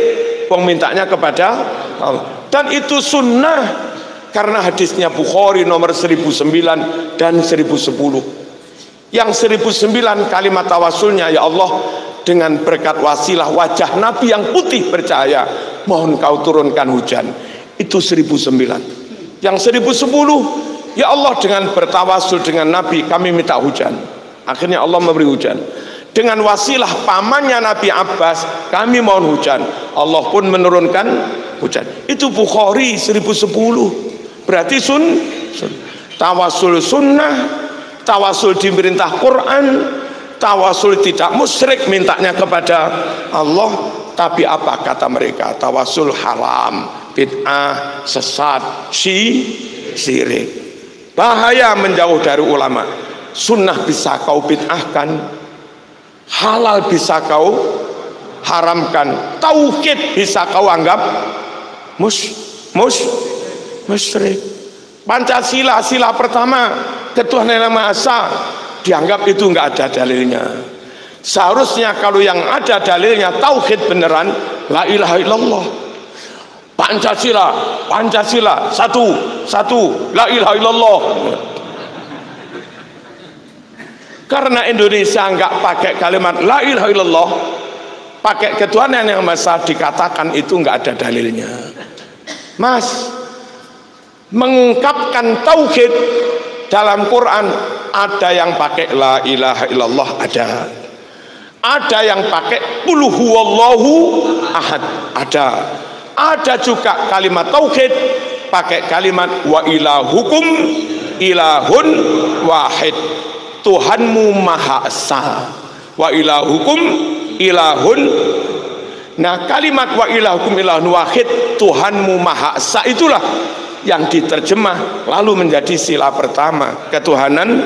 mintanya kepada Allah. Dan itu sunnah karena hadisnya Bukhari nomor 1009 dan 1010. Yang 1009 kalimat tawasulnya, ya Allah, dengan berkat wasilah wajah Nabi yang putih bercahaya, mohon kau turunkan hujan. Itu 1009. Yang 1010, ya Allah, dengan bertawasul dengan Nabi kami minta hujan. Akhirnya Allah memberi hujan. Dengan wasilah pamannya Nabi Abbas kami mohon hujan, Allah pun menurunkan hujan. Itu Bukhari 1010. Berarti tawasul sunnah, tawasul diperintah Quran, tawasul tidak musyrik mintanya kepada Allah. Tapi apa kata mereka? Tawasul haram, bid'ah, sesat, syirik. Bahaya menjauh dari ulama. Sunnah bisa kau bid'ahkan, halal bisa kau haramkan, tauhid bisa kau anggap musyrik. Pancasila, sila pertama, ketuhanan yang Maha Esa, dianggap itu enggak ada dalilnya. Seharusnya kalau yang ada dalilnya tauhid beneran, la ilaha illallah. Pancasila satu, la ilaha illallah. Karena Indonesia enggak pakai kalimat la ilaha illallah, pakai ketuhanan yang Maha Esa, dikatakan itu enggak ada dalilnya. Mas, mengungkapkan tauhid dalam Quran ada yang pakai la ilaha illallah, ada yang pakai qul huwallahu ahad, ada juga kalimat tauhid pakai kalimat wa ilahukum ilahun wahid, Tuhanmu Maha Esa, wa ilahukum ilahun. Nah, kalimat wa ilahukum ilahun wahid, Tuhanmu Maha Esa, itulah yang diterjemah lalu menjadi sila pertama, ketuhanan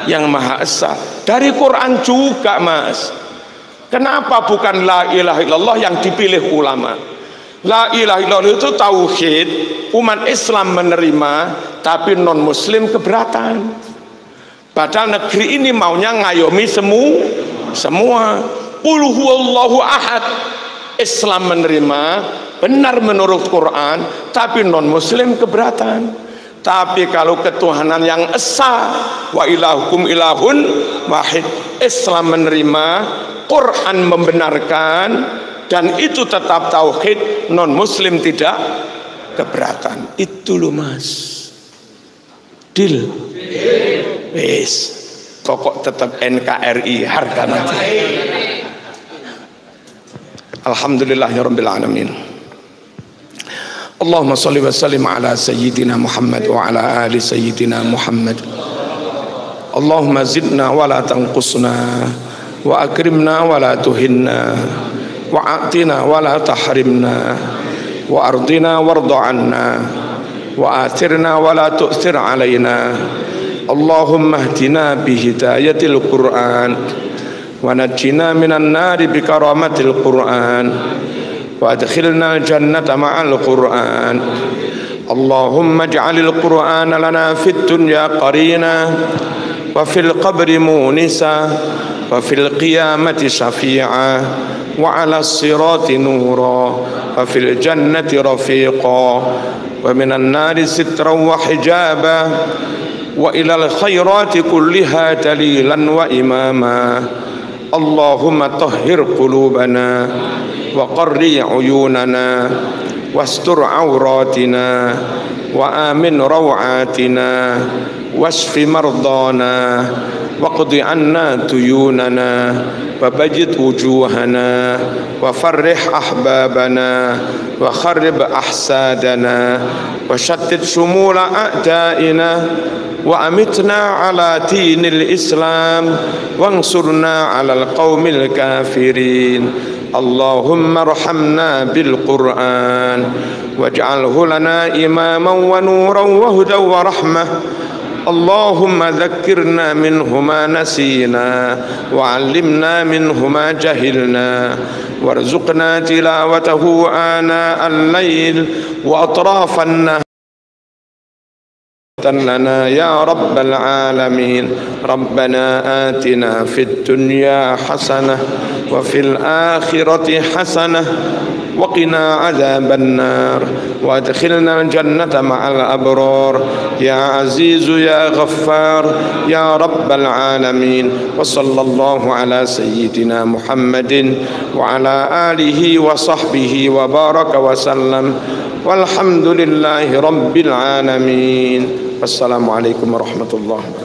yang Maha Esa. Dari Quran juga mas. Kenapa bukan la ilaha illallah yang dipilih ulama? La ilaha illallah itu tauhid, umat Islam menerima, tapi non muslim keberatan. Padahal negeri ini maunya ngayomi semua. Qul huwallahu ahad, Islam menerima benar menurut Quran, tapi non muslim keberatan. Tapi kalau ketuhanan yang esa, wa ilahukum ilahun wahid, Islam menerima, Quran membenarkan, dan itu tetap tauhid, non muslim tidak keberatan. Itu loh mas, deal. Wes, pokok tetap NKRI harga mati. Alhamdulillahirabbil alamin. Allahumma shalli wa sallim ala sayyidina Muhammad wa ala ali sayyidina Muhammad. Allahumma zidna wa la tanqusna وأكرمنا ولا تهنا وأعطنا ولا تحرمنا وأرضنا وارض عنا وآثرنا ولا تؤثر علينا اللهم اهدنا بهداية القرآن ونجنا من النار بكرامة القرآن وادخلنا الجنة مع القرآن اللهم اجعل القرآن لنا في الدنيا قرينا وفي القبر مونسا وفي القيامة شفيعا وعلى الصراط نورا وفي الجنة رفيقا ومن النار سترا وحجابا وإلى الخيرات كلها دليلا وإماما اللهم طهر قلوبنا وقر عيوننا واستر عوراتنا وآمن روعاتنا واشف مرضانا واقض عنا ديوننا وبجد وجوهنا وفرح أحبابنا وخرب أحسادنا وشتت شمول أعدائنا وأمتنا على دين الإسلام وانصرنا على القوم الكافرين اللهم ارحمنا بالقرآن واجعله لنا إماما ونورا وهدى ورحمة اللهم ذكرنا منه ما نسينا وعلمنا منه ما جهلنا وارزقنا تلاوته آناء الليل وأطراف النهار لنا يا رب العالمين ربنا آتنا في الدنيا حسنة وفي الآخرة حسنة وقنا عذاب النار وادخلنا الجنة مع الأبرار يا عزيز يا غفار يا رب العالمين وصلى الله على سيدنا محمد وعلى آله وصحبه وبارك وسلم والحمد لله رب العالمين. Wassalamualaikum warahmatullahi wabarakatuh.